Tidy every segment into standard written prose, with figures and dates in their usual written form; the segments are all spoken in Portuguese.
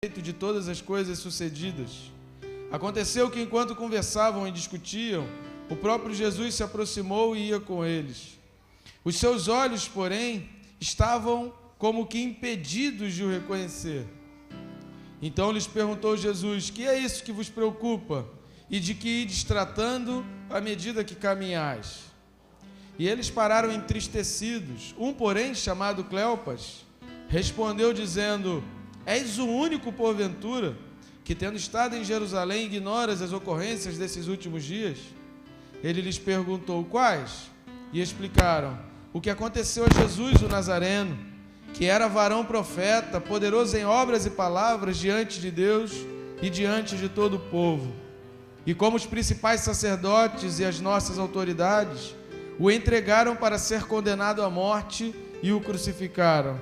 de todas as coisas sucedidas. Aconteceu que, enquanto conversavam e discutiam, o próprio Jesus se aproximou e ia com eles. Os seus olhos, porém, estavam como que impedidos de o reconhecer. Então lhes perguntou Jesus: que é isso que vos preocupa? E de que ides tratando à medida que caminhais? E eles pararam entristecidos. Um, porém, chamado Cleopas, respondeu dizendo: és o único, porventura, que, tendo estado em Jerusalém, ignoras as ocorrências desses últimos dias? Ele lhes perguntou: quais? E explicaram o que aconteceu a Jesus o Nazareno, que era varão profeta, poderoso em obras e palavras diante de Deus e diante de todo o povo. E como os principais sacerdotes e as nossas autoridades o entregaram para ser condenado à morte e o crucificaram.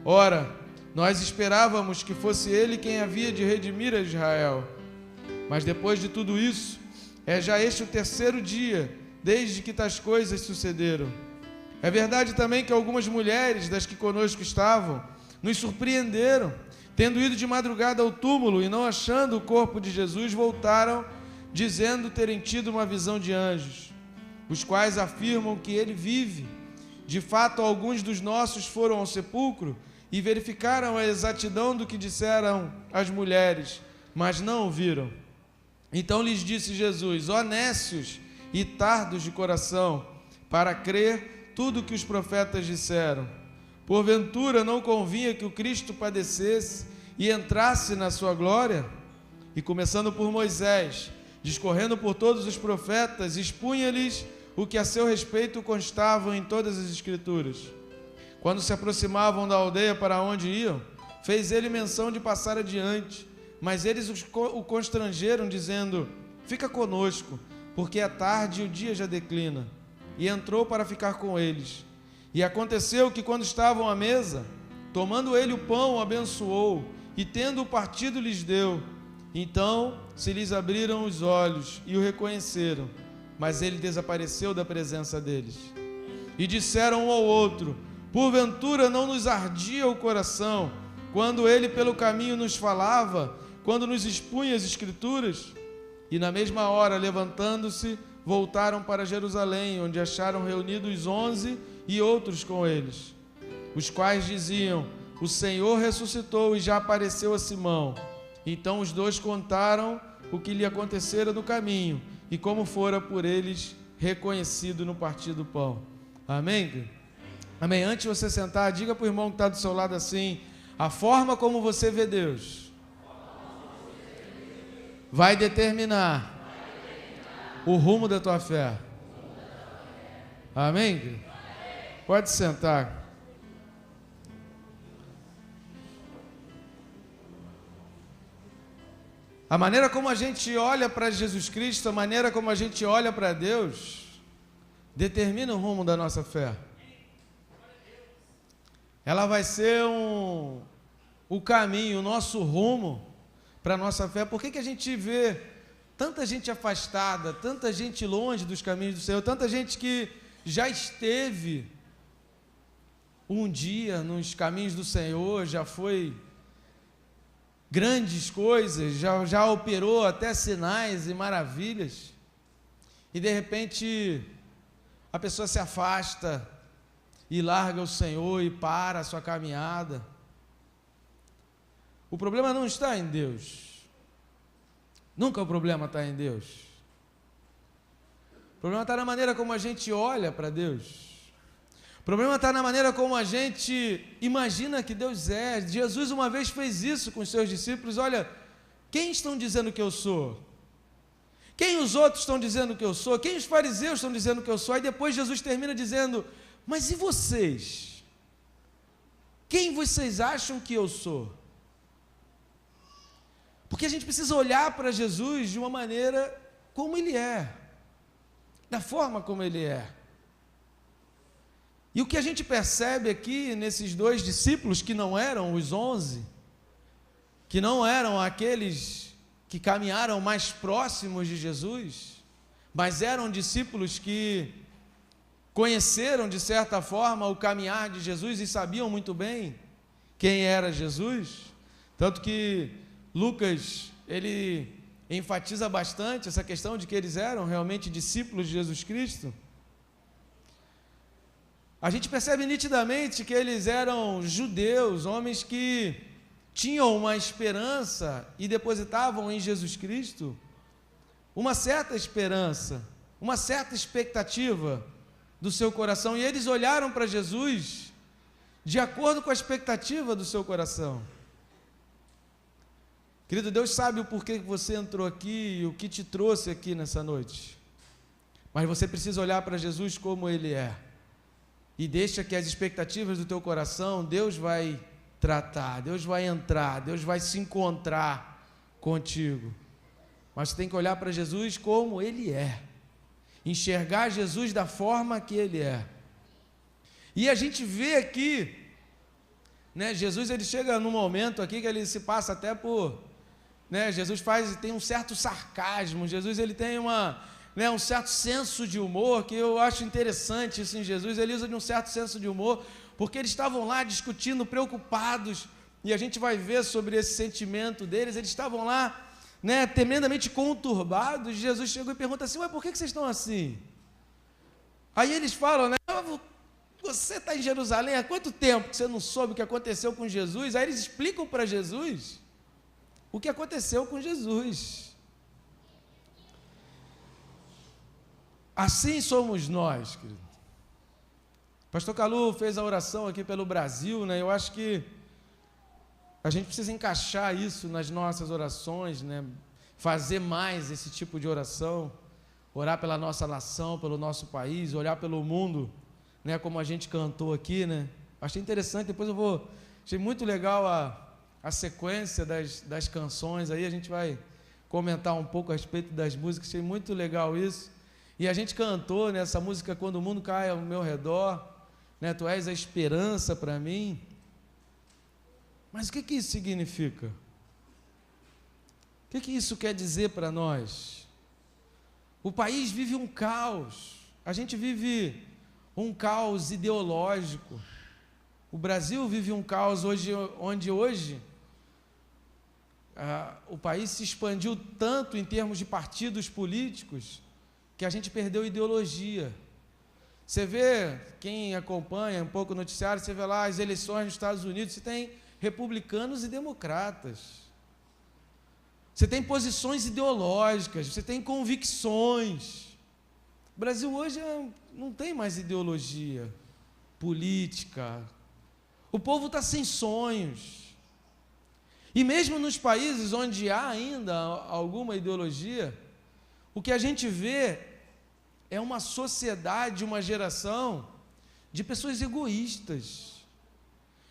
Ora, nós esperávamos que fosse ele quem havia de redimir a Israel. Mas depois de tudo isso, é já este o terceiro dia desde que tais coisas sucederam. É verdade também que algumas mulheres das que conosco estavam nos surpreenderam, tendo ido de madrugada ao túmulo e não achando o corpo de Jesus, voltaram dizendo terem tido uma visão de anjos, os quais afirmam que ele vive. De fato, alguns dos nossos foram ao sepulcro e verificaram a exatidão do que disseram as mulheres, mas não o viram. Então lhes disse Jesus: ó nécios e tardos de coração, para crer tudo o que os profetas disseram. Porventura não convinha que o Cristo padecesse e entrasse na sua glória? E começando por Moisés, discorrendo por todos os profetas, expunha-lhes o que a seu respeito constava em todas as Escrituras. Quando se aproximavam da aldeia para onde iam, fez ele menção de passar adiante, mas eles o constrangeram, dizendo: fica conosco, porque é tarde e o dia já declina. E entrou para ficar com eles. E aconteceu que, quando estavam à mesa, tomando ele o pão, o abençoou, e tendo-o partido lhes deu. Então se lhes abriram os olhos e o reconheceram, mas ele desapareceu da presença deles. E disseram um ao outro: porventura não nos ardia o coração, quando ele pelo caminho nos falava, quando nos expunha as Escrituras? E na mesma hora, levantando-se, voltaram para Jerusalém, onde acharam reunidos 11 e outros com eles, os quais diziam: o Senhor ressuscitou e já apareceu a Simão. Então os dois contaram o que lhe acontecera no caminho e como fora por eles reconhecido no partir do pão. Amém? Amém. Antes de você sentar, diga para o irmão que está do seu lado assim: a forma como você vê Deus vai determinar o rumo da tua fé. Amém? Pode sentar. A maneira como a gente olha para Jesus Cristo, a maneira como a gente olha para Deus, determina o rumo da nossa fé. Ela vai ser o caminho, o nosso rumo para a nossa fé. Por que a gente vê tanta gente afastada, tanta gente longe dos caminhos do Senhor, tanta gente que já esteve um dia nos caminhos do Senhor, já foi grandes coisas, já operou até sinais e maravilhas, e de repente a pessoa se afasta e larga o Senhor e para a sua caminhada. O problema não está em Deus. Nunca o problema está em Deus. O problema está na maneira como a gente olha para Deus. O problema está na maneira como a gente imagina que Deus é. Jesus uma vez fez isso com os seus discípulos: olha, quem estão dizendo que eu sou? Quem os outros estão dizendo que eu sou? Quem os fariseus estão dizendo que eu sou? Aí depois Jesus termina dizendo: mas e vocês? Quem vocês acham que eu sou? Porque a gente precisa olhar para Jesus de uma maneira como Ele é, da forma como Ele é. E o que a gente percebe aqui nesses dois discípulos, que não eram os 11, que não eram aqueles que caminharam mais próximos de Jesus, mas eram discípulos que conheceram de certa forma o caminhar de Jesus e sabiam muito bem quem era Jesus. Tanto que Lucas, ele enfatiza bastante essa questão de que eles eram realmente discípulos de Jesus Cristo. A gente percebe nitidamente que eles eram judeus, homens que tinham uma esperança e depositavam em Jesus Cristo uma certa esperança, uma certa expectativa do seu coração, e eles olharam para Jesus de acordo com a expectativa do seu coração. Querido, Deus sabe o porquê que você entrou aqui e o que te trouxe aqui nessa noite, mas você precisa olhar para Jesus como Ele é, e deixa que as expectativas do teu coração, Deus vai tratar, Deus vai entrar, Deus vai se encontrar contigo. Mas você tem que olhar para Jesus como Ele é, enxergar Jesus da forma que Ele é. E a gente vê aqui, né, Jesus, ele chega num momento aqui que ele se passa até por, né, Jesus tem um certo sarcasmo, Jesus ele tem um certo senso de humor, que eu acho interessante isso em Jesus. Ele usa de um certo senso de humor, porque eles estavam lá discutindo, preocupados, e a gente vai ver sobre esse sentimento deles. Eles estavam lá, né, tremendamente conturbados. Jesus chegou e pergunta assim: mas por que vocês estão assim? Aí eles falam, né, você está em Jerusalém há quanto tempo que você não soube o que aconteceu com Jesus? Aí eles explicam para Jesus o que aconteceu com Jesus. Assim somos nós, querido. Pastor Calu fez a oração aqui pelo Brasil, né? Eu acho que a gente precisa encaixar isso nas nossas orações, né? Fazer mais esse tipo de oração, orar pela nossa nação, pelo nosso país, orar pelo mundo, né? Como a gente cantou aqui, né? Achei interessante, achei muito legal a sequência das canções, aí a gente vai comentar um pouco a respeito das músicas, achei muito legal isso. E a gente cantou nessa música, Quando o Mundo Cai ao Meu Redor, né? Tu és a esperança para mim. Mas o que isso significa? O que isso quer dizer para nós? O país vive um caos, a gente vive um caos ideológico. O Brasil vive um caos onde hoje o país se expandiu tanto em termos de partidos políticos que a gente perdeu ideologia. Você vê, quem acompanha um pouco o noticiário, você vê lá as eleições nos Estados Unidos, você tem republicanos e democratas. Você tem posições ideológicas, você tem convicções. O Brasil hoje não tem mais ideologia política. O povo está sem sonhos. E mesmo nos países onde há ainda alguma ideologia, o que a gente vê é uma sociedade, uma geração de pessoas egoístas,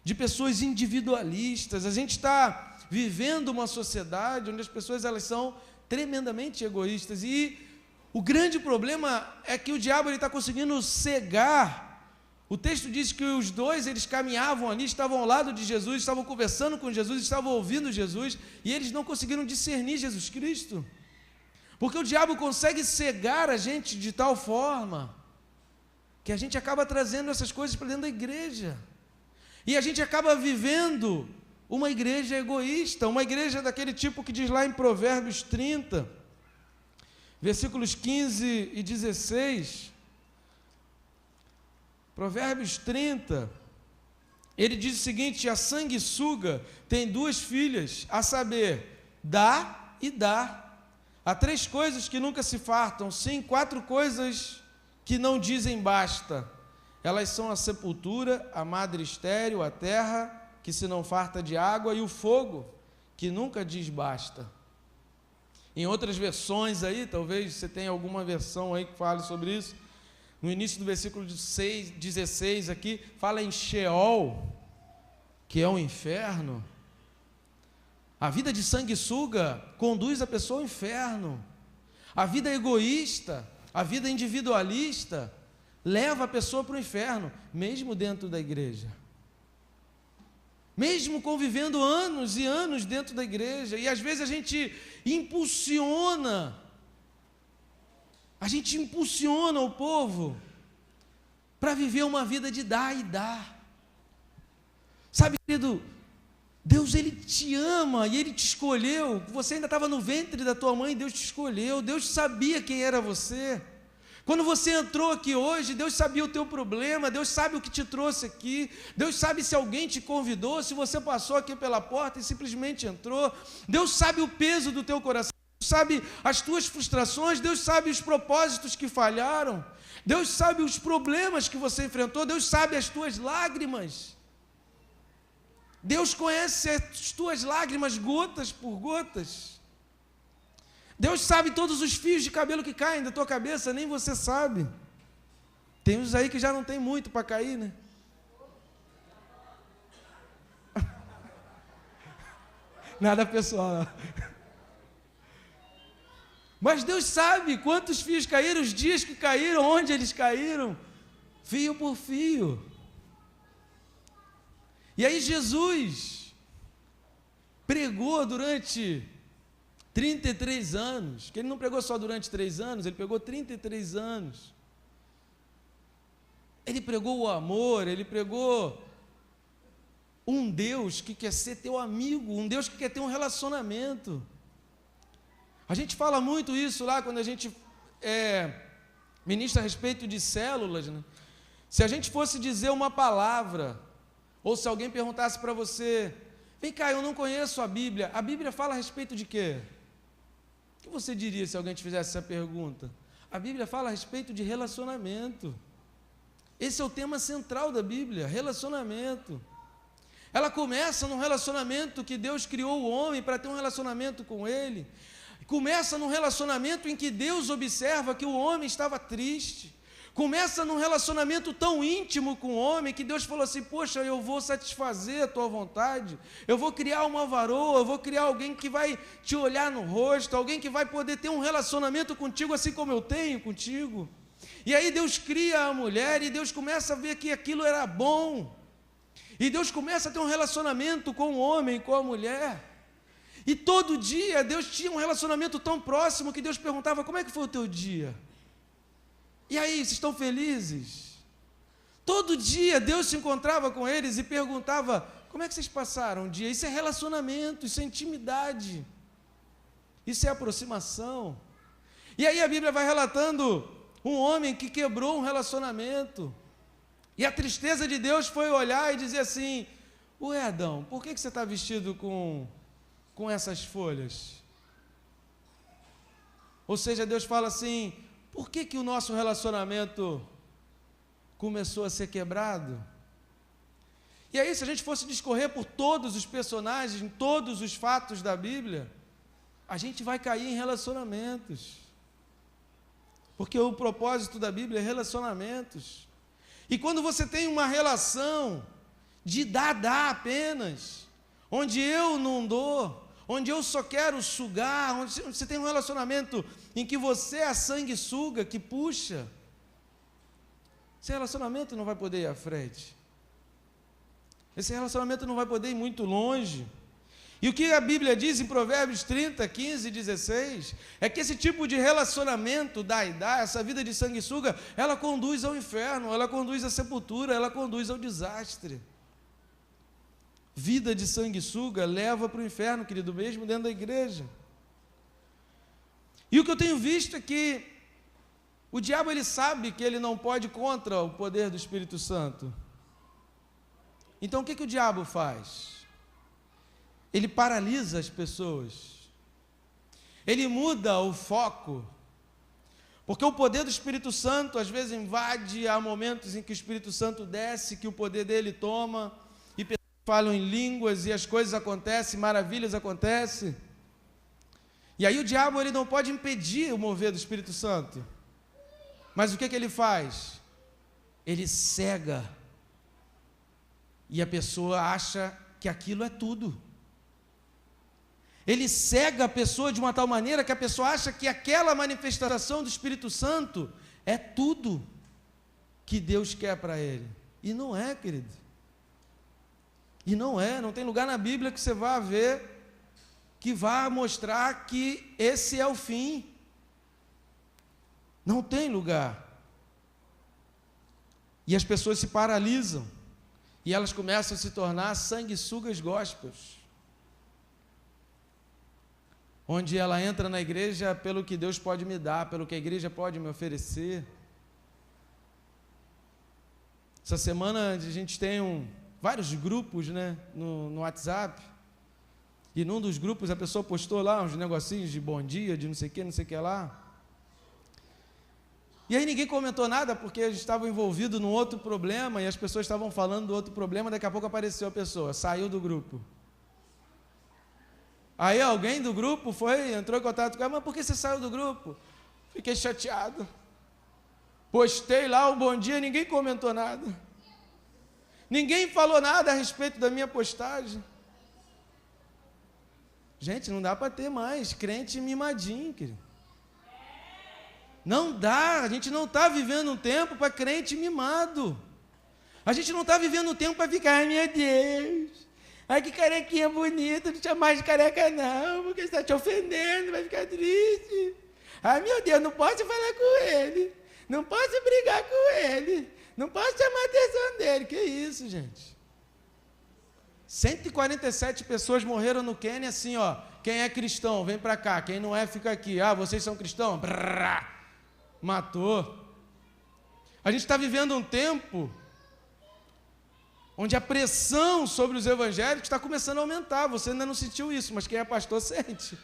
de pessoas individualistas. A gente está vivendo uma sociedade onde as pessoas elas são tremendamente egoístas, e o grande problema é que o diabo está conseguindo cegar. O texto diz que os dois, eles caminhavam ali, estavam ao lado de Jesus, estavam conversando com Jesus, estavam ouvindo Jesus, e eles não conseguiram discernir Jesus Cristo, porque o diabo consegue cegar a gente de tal forma que a gente acaba trazendo essas coisas para dentro da igreja, e a gente acaba vivendo uma igreja egoísta, uma igreja daquele tipo que diz lá em Provérbios 30, versículos 15 e 16, Provérbios 30, ele diz o seguinte: a sanguessuga tem duas filhas, a saber, dá e dá. Há três coisas que nunca se fartam, sim, quatro coisas que não dizem basta. Elas são a sepultura, a madre estéril, a terra, que se não farta de água, e o fogo, que nunca diz basta. Em outras versões aí, talvez você tenha alguma versão aí que fale sobre isso, no início do versículo 16 aqui, fala em Sheol, que é o inferno. A vida de sanguessuga conduz a pessoa ao inferno. A vida egoísta, a vida individualista, leva a pessoa para o inferno, mesmo dentro da igreja. Mesmo convivendo anos e anos dentro da igreja, e às vezes a gente impulsiona o povo para viver uma vida de dar e dar. Sabe, querido, Deus, Ele te ama e Ele te escolheu. Você ainda estava no ventre da tua mãe, Deus te escolheu. Deus sabia quem era você. Quando você entrou aqui hoje, Deus sabia o teu problema, Deus sabe o que te trouxe aqui, Deus sabe se alguém te convidou, se você passou aqui pela porta e simplesmente entrou. Deus sabe o peso do teu coração, Deus sabe as tuas frustrações, Deus sabe os propósitos que falharam, Deus sabe os problemas que você enfrentou, Deus sabe as tuas lágrimas. Deus conhece as tuas lágrimas gotas por gotas. Deus sabe todos os fios de cabelo que caem da tua cabeça, nem você sabe. Tem uns aí que já não tem muito para cair, né? Nada pessoal. Mas Deus sabe quantos fios caíram, os dias que caíram, onde eles caíram, fio por fio. E aí Jesus pregou durante 33 anos, que ele não pregou só durante 3 anos, ele pregou 33 anos. Ele pregou o amor, ele pregou um Deus que quer ser teu amigo, um Deus que quer ter um relacionamento. A gente fala muito isso lá quando a gente ministra a respeito de células, né? Se a gente fosse dizer uma palavra, ou se alguém perguntasse para você, vem cá, eu não conheço a Bíblia fala a respeito de quê? O que você diria se alguém te fizesse essa pergunta? A Bíblia fala a respeito de relacionamento. Esse é o tema central da Bíblia, relacionamento. Ela começa num relacionamento que Deus criou o homem para ter um relacionamento com Ele. Começa num relacionamento em que Deus observa que o homem estava triste. Começa num relacionamento tão íntimo com o homem que Deus falou assim, poxa, eu vou satisfazer a tua vontade, eu vou criar uma varoa, eu vou criar alguém que vai te olhar no rosto, alguém que vai poder ter um relacionamento contigo assim como eu tenho contigo. E aí Deus cria a mulher e Deus começa a ver que aquilo era bom. E Deus começa a ter um relacionamento com o homem, com a mulher. E todo dia Deus tinha um relacionamento tão próximo que Deus perguntava, como é que foi o teu dia? E aí, vocês estão felizes? Todo dia Deus se encontrava com eles e perguntava, como é que vocês passaram o dia? Isso é relacionamento, isso é intimidade, isso é aproximação. E aí a Bíblia vai relatando um homem que quebrou um relacionamento, e a tristeza de Deus foi olhar e dizer assim, ué Adão, por que você está vestido com essas folhas? Ou seja, Deus fala assim, por que o nosso relacionamento começou a ser quebrado? E aí, se a gente fosse discorrer por todos os personagens, em todos os fatos da Bíblia, a gente vai cair em relacionamentos. Porque o propósito da Bíblia é relacionamentos. E quando você tem uma relação de dar apenas, onde eu não dou, onde eu só quero sugar, onde você tem um relacionamento em que você é a sanguessuga que puxa, esse relacionamento não vai poder ir à frente. Esse relacionamento não vai poder ir muito longe. E o que a Bíblia diz em Provérbios 30, 15 e 16, é que esse tipo de relacionamento dá e dá, essa vida de sanguessuga, ela conduz ao inferno, ela conduz à sepultura, ela conduz ao desastre. Vida de sanguessuga leva para o inferno, querido, mesmo dentro da igreja. E o que eu tenho visto é que o diabo, ele sabe que ele não pode contra o poder do Espírito Santo. Então o que o diabo faz? Ele paralisa as pessoas. Ele muda o foco. Porque o poder do Espírito Santo às vezes invade, há momentos em que o Espírito Santo desce, que o poder dele toma, e pessoas falam em línguas, e as coisas acontecem, maravilhas acontecem. E aí o diabo, ele não pode impedir o mover do Espírito Santo. Mas o que ele faz? Ele cega. E a pessoa acha que aquilo é tudo. Ele cega a pessoa de uma tal maneira que a pessoa acha que aquela manifestação do Espírito Santo é tudo que Deus quer para ele. E não é, querido. E não é, não tem lugar na Bíblia que você vá ver que vá mostrar que esse é o fim. Não tem lugar. E as pessoas se paralisam. E elas começam a se tornar sanguessugas gospels, onde ela entra na igreja pelo que Deus pode me dar, pelo que a igreja pode me oferecer. Essa semana a gente tem vários grupos, né, no WhatsApp, e num dos grupos a pessoa postou lá uns negocinhos de bom dia, de não sei o que lá. E aí ninguém comentou nada, porque eles estavam envolvidos num outro problema, e as pessoas estavam falando do outro problema, daqui a pouco apareceu a pessoa, saiu do grupo. Aí alguém do grupo entrou em contato com ela, mas por que você saiu do grupo? Fiquei chateado. Postei lá o bom dia, ninguém comentou nada. Ninguém falou nada a respeito da minha postagem. Gente, não dá para ter mais crente mimadinho, querido. Não dá, a gente não está vivendo um tempo para crente mimado. A gente não está vivendo um tempo para ficar, ai meu Deus, ai que carequinha bonita, não te chama mais de careca não, porque está te ofendendo, vai ficar triste. Ai meu Deus, não posso falar com ele, não posso brigar com ele, não posso chamar a atenção dele. Que isso, gente? 147 pessoas morreram no Quênia assim, ó. Quem é cristão, vem para cá. Quem não é, fica aqui. Ah, vocês são cristãos? Brrr, matou. A gente está vivendo um tempo onde a pressão sobre os evangélicos está começando a aumentar. Você ainda não sentiu isso, mas quem é pastor sente.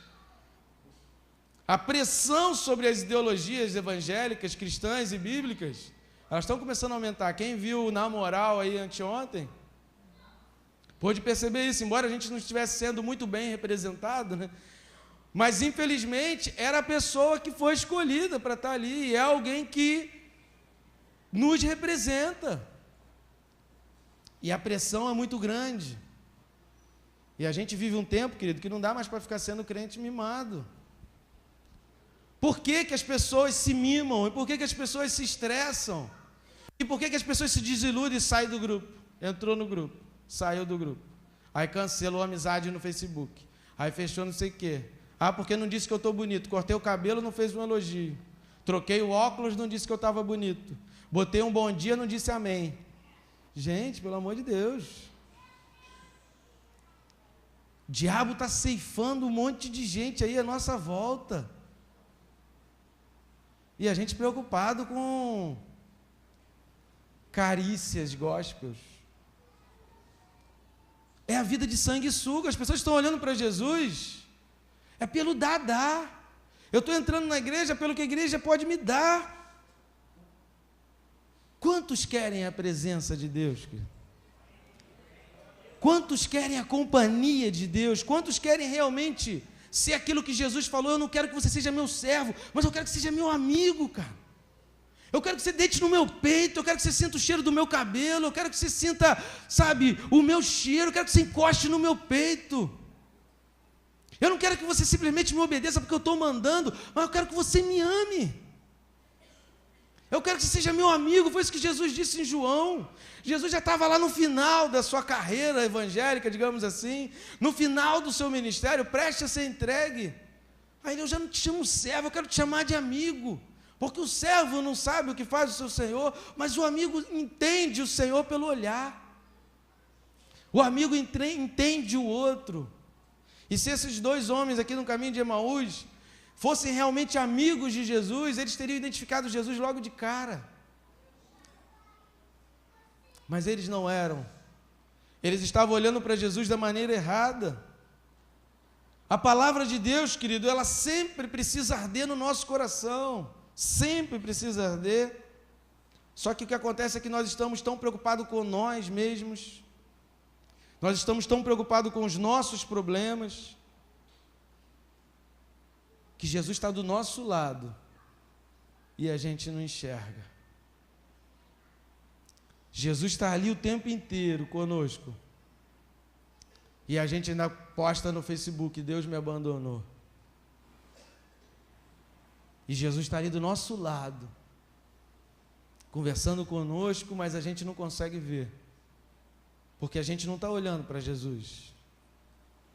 A pressão sobre as ideologias evangélicas, cristãs e bíblicas, elas estão começando a aumentar. Quem viu Na Moral aí anteontem, pôde perceber isso, embora a gente não estivesse sendo muito bem representado, né? Mas infelizmente era a pessoa que foi escolhida para estar ali, e é alguém que nos representa. E a pressão é muito grande. E a gente vive um tempo, querido, que não dá mais para ficar sendo crente mimado. Por que que as pessoas se mimam? E por que que as pessoas se estressam? E por que que as pessoas se desiludem e saem do grupo? Entrou no grupo, saiu do grupo. Aí cancelou a amizade no Facebook. Aí fechou não sei o quê. Ah, porque não disse que eu estou bonito. Cortei o cabelo, não fez um elogio. Troquei o óculos, não disse que eu estava bonito. Botei um bom dia, não disse amém. Gente, pelo amor de Deus. O diabo está ceifando um monte de gente aí à nossa volta. E a gente preocupado com carícias gospels. É a vida de sanguessuga. As pessoas estão olhando para Jesus, é pelo dar. Eu estou entrando na igreja pelo que a igreja pode me dar. Quantos querem a presença de Deus? Quantos querem a companhia de Deus? Quantos querem realmente ser aquilo que Jesus falou? Eu não quero que você seja meu servo, mas eu quero que seja meu amigo, cara. Eu quero que você deite no meu peito, eu quero que você sinta o cheiro do meu cabelo, eu quero que você sinta, sabe, o meu cheiro, eu quero que você encoste no meu peito. Eu não quero que você simplesmente me obedeça porque eu estou mandando, mas eu quero que você me ame. Eu quero que você seja meu amigo. Foi isso que Jesus disse em João. Jesus já estava lá no final da sua carreira evangélica, digamos assim, no final do seu ministério, prestes a ser entregue. Aí eu já não te chamo servo, eu quero te chamar de amigo. Porque o servo não sabe o que faz o seu Senhor, mas o amigo entende o Senhor pelo olhar. O amigo entende o outro. E se esses dois homens aqui no caminho de Emaús fossem realmente amigos de Jesus, eles teriam identificado Jesus logo de cara. Mas eles não eram. Eles estavam olhando para Jesus da maneira errada. A palavra de Deus, querido, ela sempre precisa arder no nosso coração. Sempre precisa arder. Só que o que acontece é que nós estamos tão preocupados com nós mesmos. Nós estamos tão preocupados com os nossos problemas, que Jesus está do nosso lado e a gente não enxerga. Jesus está ali o tempo inteiro conosco e a gente ainda posta no Facebook: Deus me abandonou. E Jesus está ali do nosso lado, conversando conosco, mas a gente não consegue ver, porque a gente não está olhando para Jesus.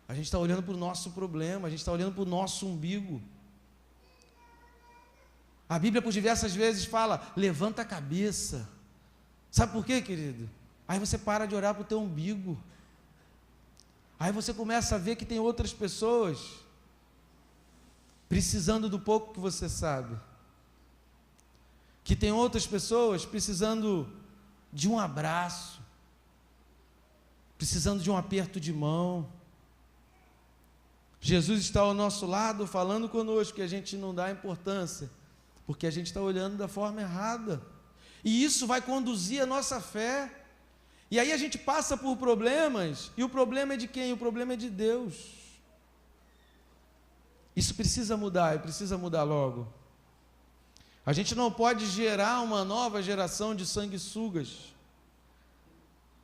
A gente está olhando para o nosso problema, a gente está olhando para o nosso umbigo. A Bíblia por diversas vezes fala: levanta a cabeça. Sabe por quê, querido? Aí você para de olhar para o teu umbigo. Aí você começa a ver que tem outras pessoas precisando do pouco que você sabe. Que tem outras pessoas precisando de um abraço, precisando de um aperto de mão. Jesus está ao nosso lado falando conosco, que a gente não dá importância, porque a gente está olhando da forma errada. E isso vai conduzir a nossa fé. E aí a gente passa por problemas, e o problema é de quem? O problema é de Deus. Isso precisa mudar, e precisa mudar logo. A gente não pode gerar uma nova geração de sanguessugas.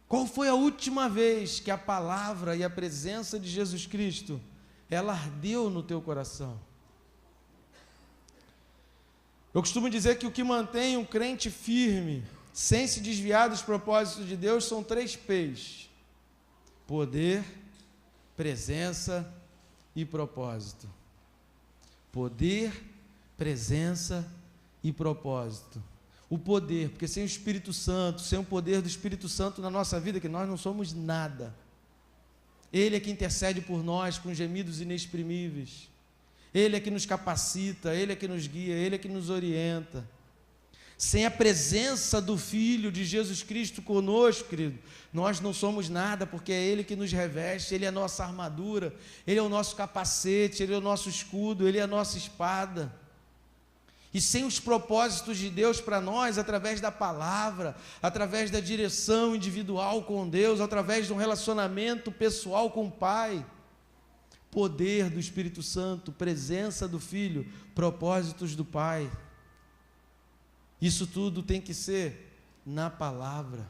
Qual foi a última vez que a palavra e a presença de Jesus Cristo, ela ardeu no teu coração? Eu costumo dizer que o que mantém um crente firme, sem se desviar dos propósitos de Deus, são 3 P's: poder, presença e propósito. Poder, presença e propósito. O poder, porque sem o Espírito Santo, sem o poder do Espírito Santo na nossa vida, que nós não somos nada. Ele é que intercede por nós com gemidos inexprimíveis. Ele é que nos capacita, Ele é que nos guia, Ele é que nos orienta. Sem a presença do Filho de Jesus Cristo conosco, querido, nós não somos nada, porque é Ele que nos reveste, Ele é a nossa armadura, Ele é o nosso capacete, Ele é o nosso escudo, Ele é a nossa espada. E sem os propósitos de Deus para nós, através da palavra, através da direção individual com Deus, através de um relacionamento pessoal com o Pai, poder do Espírito Santo, presença do Filho, propósitos do Pai, isso tudo tem que ser na palavra.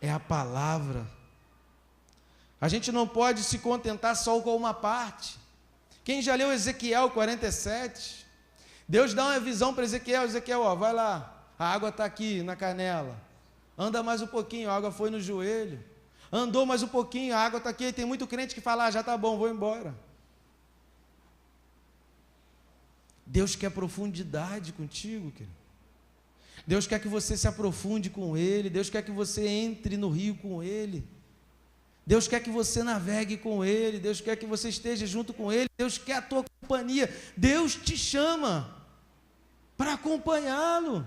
É a palavra. A gente não pode se contentar só com uma parte. Quem já leu Ezequiel 47, Deus dá uma visão para Ezequiel: Ezequiel, ó, vai lá, a água está aqui na canela, anda mais um pouquinho, a água foi no joelho, andou mais um pouquinho, a água está aqui. Tem muito crente que fala: já está bom, vou embora. Deus quer profundidade contigo, querido. Deus quer que você se aprofunde com Ele, Deus quer que você entre no rio com Ele, Deus quer que você navegue com Ele, Deus quer que você esteja junto com Ele, Deus quer a tua companhia, Deus te chama para acompanhá-lo.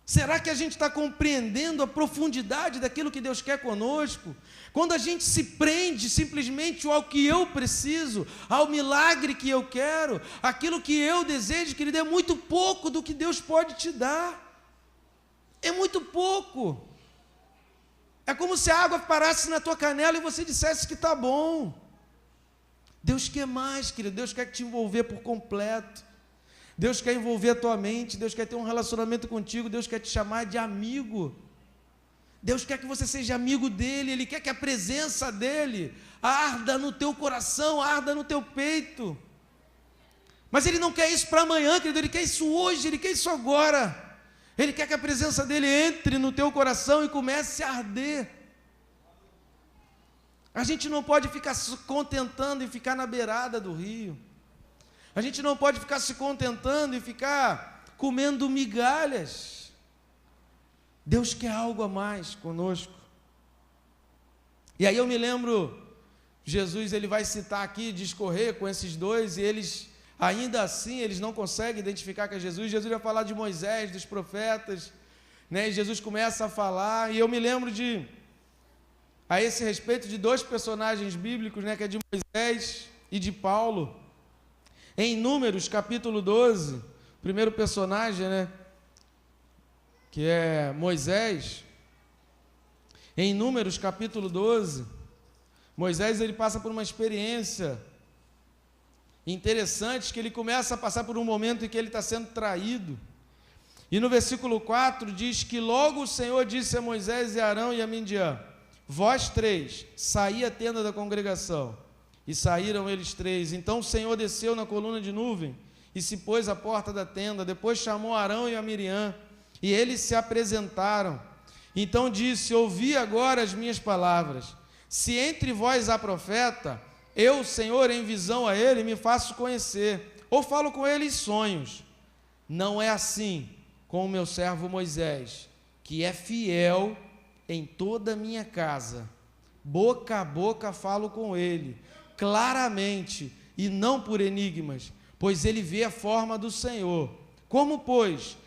Será que a gente está compreendendo a profundidade daquilo que Deus quer conosco? Quando a gente se prende simplesmente ao que eu preciso, ao milagre que eu quero, aquilo que eu desejo, querido, é muito pouco do que Deus pode te dar. É muito pouco. É como se a água parasse na tua canela e você dissesse que está bom. Deus quer mais, querido. Deus quer te envolver por completo. Deus quer envolver a tua mente, Deus quer ter um relacionamento contigo, Deus quer te chamar de amigo. Deus quer que você seja amigo dEle, Ele quer que a presença dEle arda no teu coração, arda no teu peito. Mas Ele não quer isso para amanhã, querido, Ele quer isso hoje, Ele quer isso agora. Ele quer que a presença dEle entre no teu coração e comece a arder. A gente não pode ficar se contentando em ficar na beirada do rio. A gente não pode ficar se contentando e ficar comendo migalhas. Deus quer algo a mais conosco. E aí eu me lembro, Jesus ele vai citar aqui, discorrer com esses dois, e eles, ainda assim, eles não conseguem identificar que é Jesus. Jesus vai falar de Moisés, dos profetas, né? E Jesus começa a falar, e eu me lembro a esse respeito, de 2 personagens bíblicos, né? Que é de Moisés e de Paulo. Em Números, capítulo 12, o primeiro personagem, né, que é Moisés. Em Números, capítulo 12, Moisés ele passa por uma experiência interessante, que ele começa a passar por um momento em que ele está sendo traído. E no versículo 4 diz que logo o Senhor disse a Moisés e a Arão e a Midian: vós 3, saí a tenda da congregação. E saíram eles 3. Então o Senhor desceu na coluna de nuvem e se pôs à porta da tenda. Depois chamou Arão e a Miriam, e eles se apresentaram. Então disse: ouvi agora as minhas palavras. Se entre vós há profeta, eu, Senhor, em visão a ele, me faço conhecer, ou falo com ele em sonhos. Não é assim, com o meu servo Moisés, que é fiel em toda a minha casa. Boca a boca falo com ele, claramente, e não por enigmas, pois ele vê a forma do Senhor. Como, pois,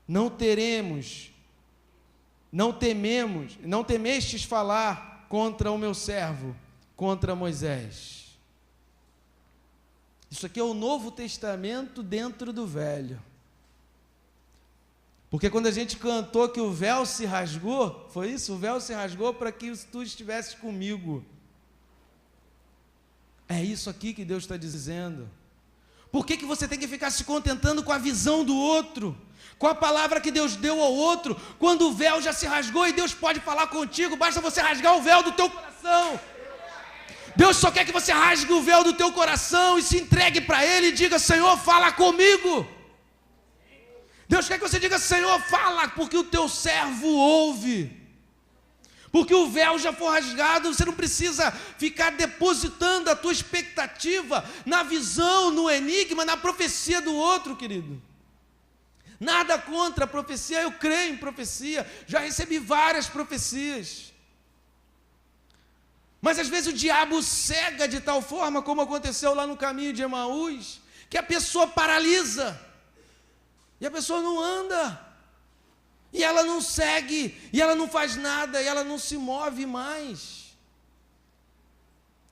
não temestes falar contra o meu servo, contra Moisés? Isso aqui é o Novo Testamento dentro do Velho. Porque quando a gente cantou que o véu se rasgou, foi isso? O véu se rasgou para que tu estivesse comigo. É isso aqui que Deus está dizendo. Por que você tem que ficar se contentando com a visão do outro? Com a palavra que Deus deu ao outro, quando o véu já se rasgou e Deus pode falar contigo, basta você rasgar o véu do teu coração. Deus só quer que você rasgue o véu do teu coração e se entregue para Ele e diga: Senhor, fala comigo. Deus quer que você diga: Senhor, fala, porque o teu servo ouve. Porque o véu já foi rasgado, você não precisa ficar depositando a tua expectativa na visão, no enigma, na profecia do outro, querido. Nada contra a profecia, eu creio em profecia, já recebi várias profecias. Mas às vezes o diabo cega de tal forma, como aconteceu lá no caminho de Emaús, que a pessoa paralisa, e a pessoa não anda, e ela não segue, e ela não faz nada, e ela não se move mais.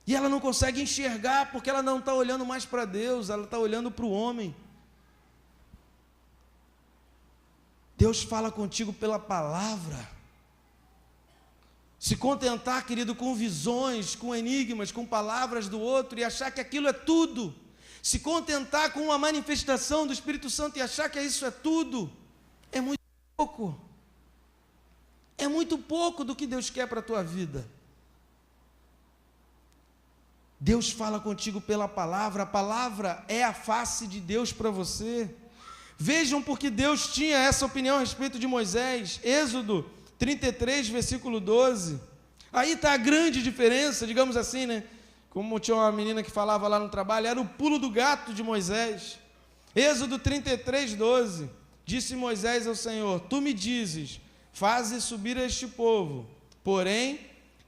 E ela não consegue enxergar, porque ela não está olhando mais para Deus, ela está olhando para o homem. Deus fala contigo pela palavra. Se contentar, querido, com visões, com enigmas, com palavras do outro e achar que aquilo é tudo. Se contentar com uma manifestação do Espírito Santo e achar que isso é tudo, é muito pouco. É muito pouco do que Deus quer para a tua vida. Deus fala contigo pela palavra, a palavra é a face de Deus para você. Vejam porque Deus tinha essa opinião a respeito de Moisés. Êxodo 33, versículo 12. Aí está a grande diferença, digamos assim, né? Como tinha uma menina que falava lá no trabalho, era o pulo do gato de Moisés. Êxodo 33, 12. Disse Moisés ao Senhor: Tu me dizes, faze subir este povo, porém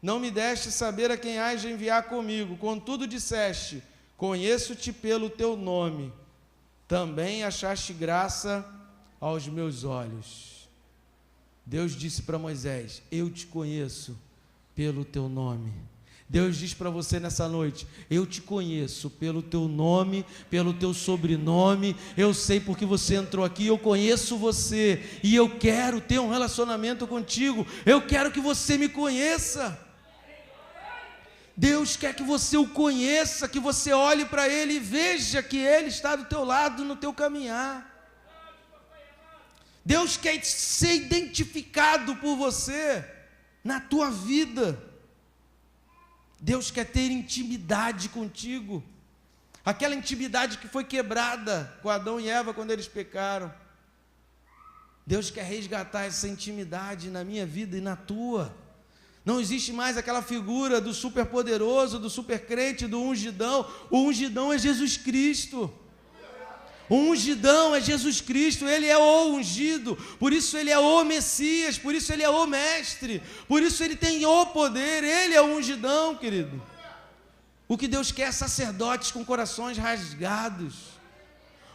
não me deste saber a quem hás de enviar comigo. Contudo disseste: conheço-te pelo teu nome. Também achaste graça aos meus olhos. Deus disse para Moisés: eu te conheço pelo teu nome. Deus diz para você nessa noite: eu te conheço pelo teu nome, pelo teu sobrenome, eu sei porque você entrou aqui, eu conheço você, e eu quero ter um relacionamento contigo, eu quero que você me conheça. Deus quer que você o conheça, que você olhe para Ele e veja que Ele está do teu lado no teu caminhar. Deus quer ser identificado por você na tua vida. Deus quer ter intimidade contigo. Aquela intimidade que foi quebrada com Adão e Eva quando eles pecaram. Deus quer resgatar essa intimidade na minha vida e na tua. Não existe mais aquela figura do superpoderoso, do supercrente, do ungidão. O ungidão é Jesus Cristo. O ungidão é Jesus Cristo, Ele é o ungido, por isso Ele é o Messias, por isso Ele é o Mestre, por isso Ele tem o poder, Ele é o ungidão, querido. O que Deus quer é sacerdotes com corações rasgados.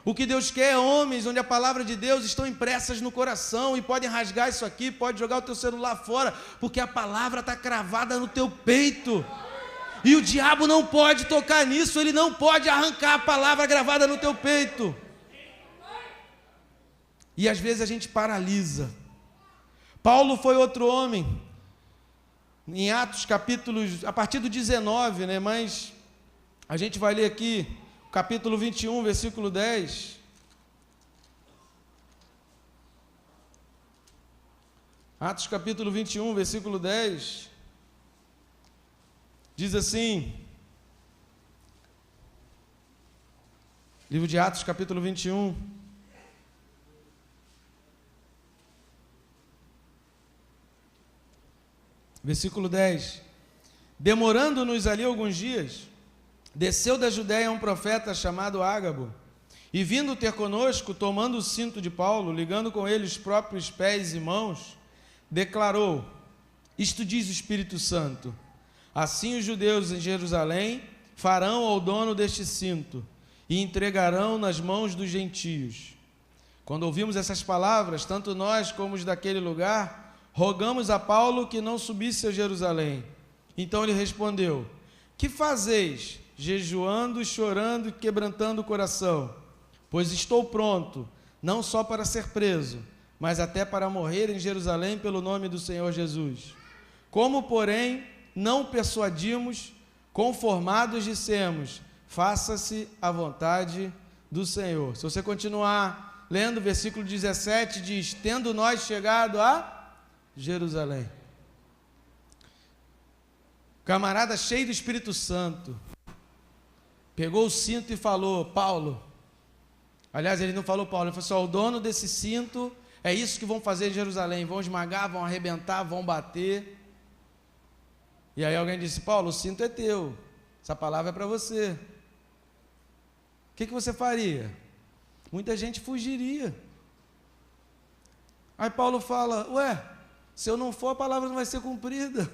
O que Deus quer é homens onde a palavra de Deus estão impressas no coração e podem rasgar isso aqui, pode jogar o teu celular fora, porque a palavra está cravada no teu peito. E o diabo não pode tocar nisso, ele não pode arrancar a palavra gravada no teu peito. E às vezes a gente paralisa. Paulo foi outro homem, em Atos capítulos, a partir do 19, né? Mas a gente vai ler aqui, capítulo 21, versículo 10. Atos capítulo 21, versículo 10. Diz assim, livro de Atos, capítulo 21, versículo 10. Demorando-nos ali alguns dias, desceu da Judéia um profeta chamado Ágabo, E vindo ter conosco, tomando o cinto de Paulo, ligando com ele os próprios pés e mãos, declarou: isto diz o Espírito Santo, assim os judeus em Jerusalém farão ao dono deste cinto e entregarão nas mãos dos gentios. Quando ouvimos essas palavras, tanto nós como os daquele lugar, rogamos a Paulo que não subisse a Jerusalém. Então ele respondeu: que fazeis, jejuando, chorando e quebrantando o coração? Pois estou pronto, não só para ser preso, mas até para morrer em Jerusalém pelo nome do Senhor Jesus. Como, porém, não persuadimos, conformados dissemos: faça-se a vontade do Senhor. Se você continuar lendo o versículo 17, diz: tendo nós chegado a Jerusalém. Camarada cheio do Espírito Santo, pegou o cinto e falou: Paulo. Aliás, ele não falou Paulo, ele falou assim: o dono desse cinto, é isso que vão fazer em Jerusalém, vão esmagar, vão arrebentar, vão bater. E aí alguém disse: Paulo, o cinto é teu, essa palavra é para você. O que você faria? Muita gente fugiria. Aí Paulo fala: ué, se eu não for, a palavra não vai ser cumprida.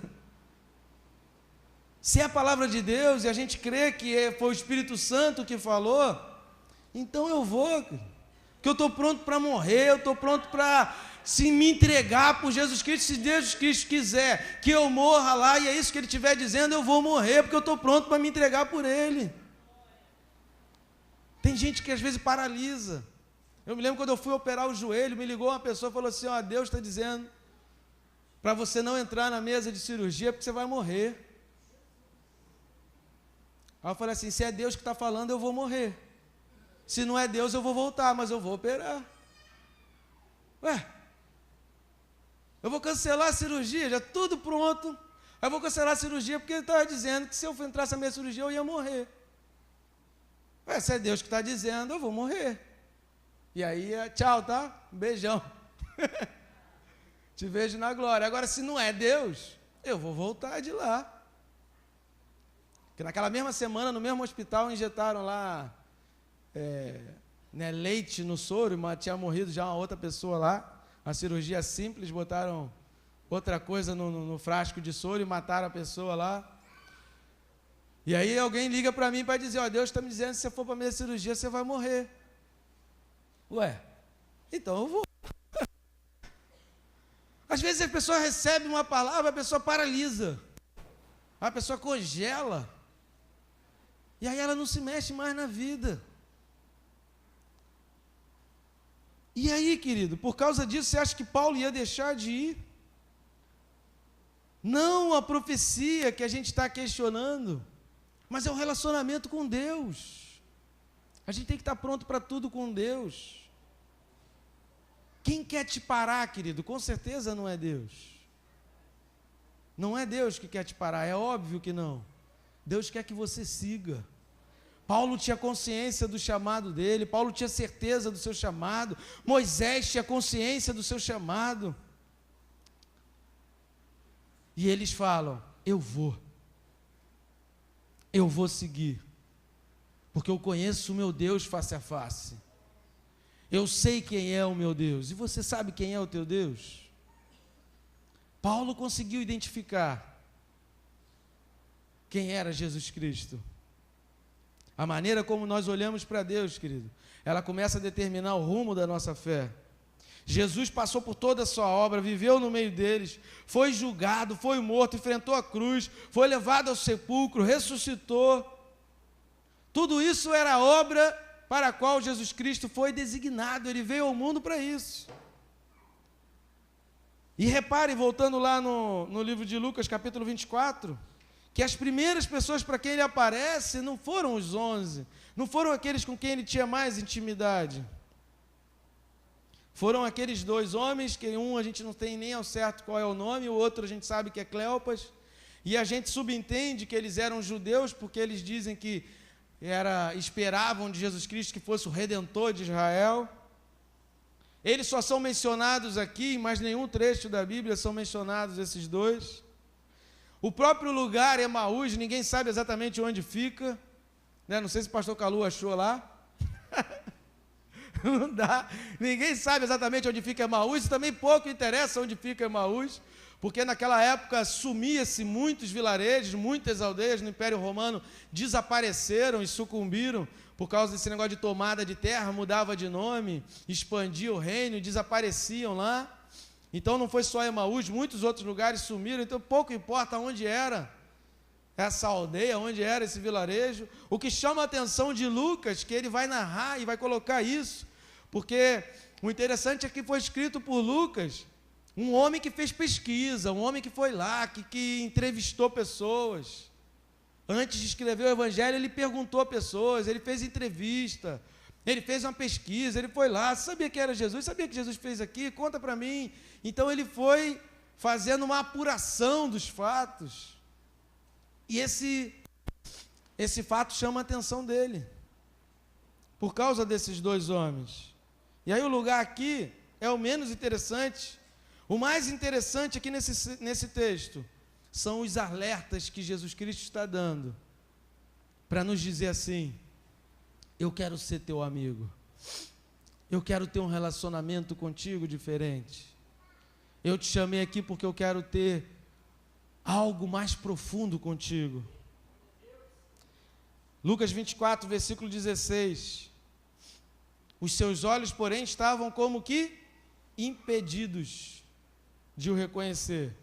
Se é a palavra de Deus e a gente crê que foi o Espírito Santo que falou, então eu vou, porque eu estou pronto para morrer, eu estou pronto para me entregar por Jesus Cristo. Se Jesus Cristo quiser que eu morra lá, e é isso que Ele estiver dizendo, eu vou morrer, porque eu estou pronto para me entregar por Ele. Tem gente que às vezes paralisa. Eu me lembro quando eu fui operar o joelho, me ligou uma pessoa e falou assim: ó, Deus está dizendo para você não entrar na mesa de cirurgia, porque você vai morrer. Aí eu falei assim: se é Deus que está falando, eu vou morrer. Se não é Deus, eu vou voltar, mas eu vou operar. Ué, eu vou cancelar a cirurgia, já tudo pronto. Aí eu vou cancelar a cirurgia porque ele estava dizendo que se eu entrasse na minha cirurgia, eu ia morrer. Ué, se é Deus que está dizendo, eu vou morrer. E aí, tchau, tá? Um beijão. Te vejo na glória. Agora, se não é Deus, eu vou voltar de lá. Porque naquela mesma semana, no mesmo hospital, injetaram lá leite no soro, mas tinha morrido já uma outra pessoa lá. A cirurgia simples, botaram outra coisa no frasco de soro e mataram a pessoa lá. E aí alguém liga para mim para dizer: ó, Deus está me dizendo que se você for para a minha cirurgia, você vai morrer. Ué, então eu vou. Às vezes a pessoa recebe uma palavra, a pessoa paralisa, a pessoa congela, e aí ela não se mexe mais na vida. E aí, querido, por causa disso, você acha que Paulo ia deixar de ir? Não a profecia que a gente está questionando, mas é o relacionamento com Deus. A gente tem que estar pronto para tudo com Deus. Quem quer te parar, querido? Com certeza não é Deus. Não é Deus que quer te parar, é óbvio que não. Deus quer que você siga. Paulo tinha consciência do chamado dele, Paulo tinha certeza do seu chamado, Moisés tinha consciência do seu chamado. E eles falam: eu vou seguir, porque eu conheço o meu Deus face a face. Eu sei quem é o meu Deus. E você sabe quem é o teu Deus? Paulo conseguiu identificar quem era Jesus Cristo. A maneira como nós olhamos para Deus, querido, ela começa a determinar o rumo da nossa fé. Jesus passou por toda a sua obra, viveu no meio deles, foi julgado, foi morto, enfrentou a cruz, foi levado ao sepulcro, ressuscitou. Tudo isso era obra para a qual Jesus Cristo foi designado, Ele veio ao mundo para isso. E repare, voltando lá no livro de Lucas, capítulo 24, que as primeiras pessoas para quem Ele aparece não foram os 11, não foram aqueles com quem Ele tinha mais intimidade. Foram aqueles 2 homens, que um a gente não tem nem ao certo qual é o nome, o outro a gente sabe que é Cleopas, e a gente subentende que eles eram judeus, porque eles dizem que esperavam de Jesus Cristo que fosse o Redentor de Israel. Eles só são mencionados aqui, em mais nenhum trecho da Bíblia são mencionados esses 2. O próprio lugar, Emaús, ninguém sabe exatamente onde fica, né? Não sei se o pastor Calu achou lá. Não dá. Ninguém sabe exatamente onde fica Emaús, e também pouco interessa onde fica Emaús, porque naquela época sumia-se muitos vilarejos, muitas aldeias no Império Romano desapareceram e sucumbiram por causa desse negócio de tomada de terra, mudava de nome, expandia o reino e desapareciam lá. Então não foi só Emaús, muitos outros lugares sumiram, então pouco importa onde era essa aldeia, onde era esse vilarejo. O que chama a atenção de Lucas, que ele vai narrar e vai colocar isso, porque o interessante é que foi escrito por Lucas, um homem que fez pesquisa, um homem que foi lá, que entrevistou pessoas. Antes de escrever o Evangelho, ele perguntou a pessoas, ele fez entrevista, ele fez uma pesquisa, ele foi lá, sabia que era Jesus, sabia que Jesus fez aqui, conta para mim. Então ele foi fazendo uma apuração dos fatos, e esse fato chama a atenção dele, por causa desses dois homens. E aí o lugar aqui é o menos interessante. O mais interessante aqui nesse texto são os alertas que Jesus Cristo está dando para nos dizer assim: eu quero ser teu amigo, eu quero ter um relacionamento contigo diferente, eu te chamei aqui porque eu quero ter algo mais profundo contigo. Lucas 24, versículo 16: os seus olhos, porém, estavam como que impedidos de o reconhecer.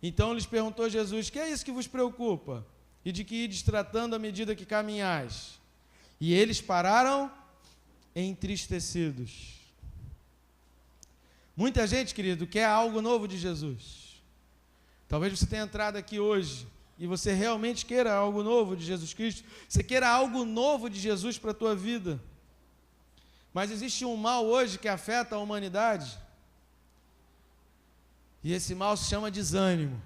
Então lhes perguntou Jesus: que é isso que vos preocupa? E de que ides tratando à medida que caminhais? E eles pararam entristecidos. Muita gente, querido, quer algo novo de Jesus. Talvez você tenha entrado aqui hoje e você realmente queira algo novo de Jesus Cristo. Você queira algo novo de Jesus para a tua vida. Mas existe um mal hoje que afeta a humanidade. E esse mal se chama desânimo.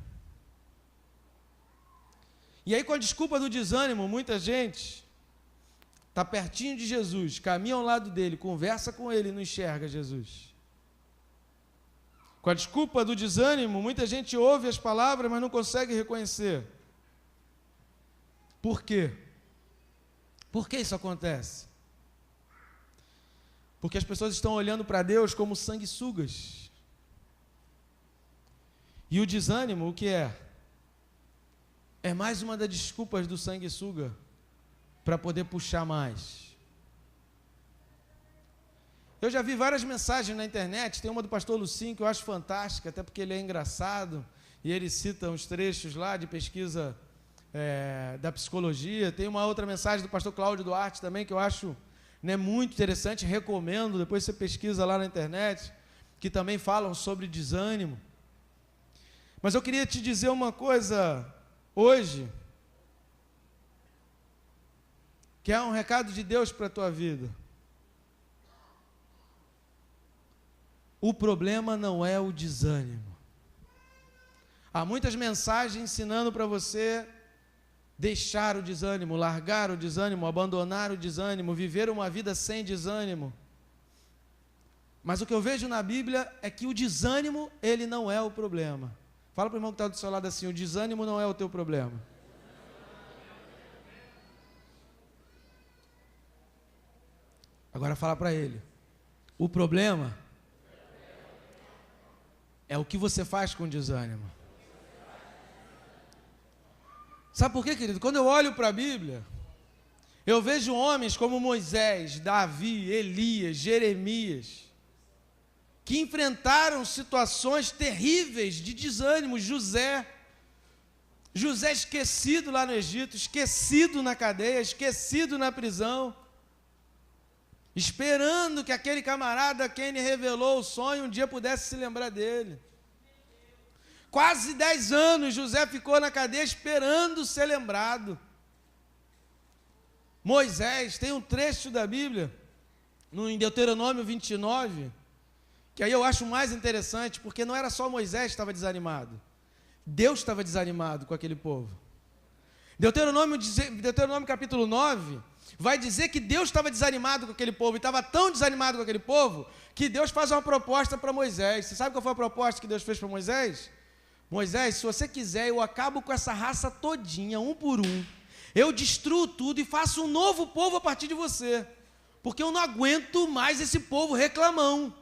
E aí, com a desculpa do desânimo, muita gente está pertinho de Jesus, caminha ao lado dele, conversa com ele e não enxerga Jesus. Com a desculpa do desânimo, muita gente ouve as palavras, mas não consegue reconhecer. Por quê? Por que isso acontece? Porque as pessoas estão olhando para Deus como sanguessugas. E o desânimo, o que é? É mais uma das desculpas do sanguessuga para poder puxar mais. Eu já vi várias mensagens na internet, tem uma do pastor Lucinho que eu acho fantástica, até porque ele é engraçado, e ele cita uns trechos lá de pesquisa da psicologia. Tem uma outra mensagem do pastor Cláudio Duarte também, que eu acho muito interessante, recomendo, depois você pesquisa lá na internet, que também falam sobre desânimo. Mas eu queria te dizer uma coisa hoje, que é um recado de Deus para a tua vida. O problema não é o desânimo. Há muitas mensagens ensinando para você deixar o desânimo, largar o desânimo, abandonar o desânimo, viver uma vida sem desânimo. Mas o que eu vejo na Bíblia é que o desânimo, ele não é o problema. Fala para o irmão que está do seu lado assim: o desânimo não é o teu problema. Agora fala para ele: o problema é o que você faz com o desânimo. Sabe por quê, querido? Quando eu olho para a Bíblia, eu vejo homens como Moisés, Davi, Elias, Jeremias, que enfrentaram situações terríveis de desânimo. José esquecido lá no Egito, esquecido na cadeia, esquecido na prisão, esperando que aquele camarada a quem ele revelou o sonho um dia pudesse se lembrar dele. Quase 10 anos José ficou na cadeia esperando ser lembrado. Moisés, tem um trecho da Bíblia, em Deuteronômio 29, que aí eu acho mais interessante, porque não era só Moisés que estava desanimado, Deus estava desanimado com aquele povo. Deuteronômio capítulo 9, vai dizer que Deus estava desanimado com aquele povo, e estava tão desanimado com aquele povo, que Deus faz uma proposta para Moisés. Você sabe qual foi a proposta que Deus fez para Moisés? Moisés, se você quiser, eu acabo com essa raça todinha, um por um, eu destruo tudo e faço um novo povo a partir de você, porque eu não aguento mais esse povo reclamão.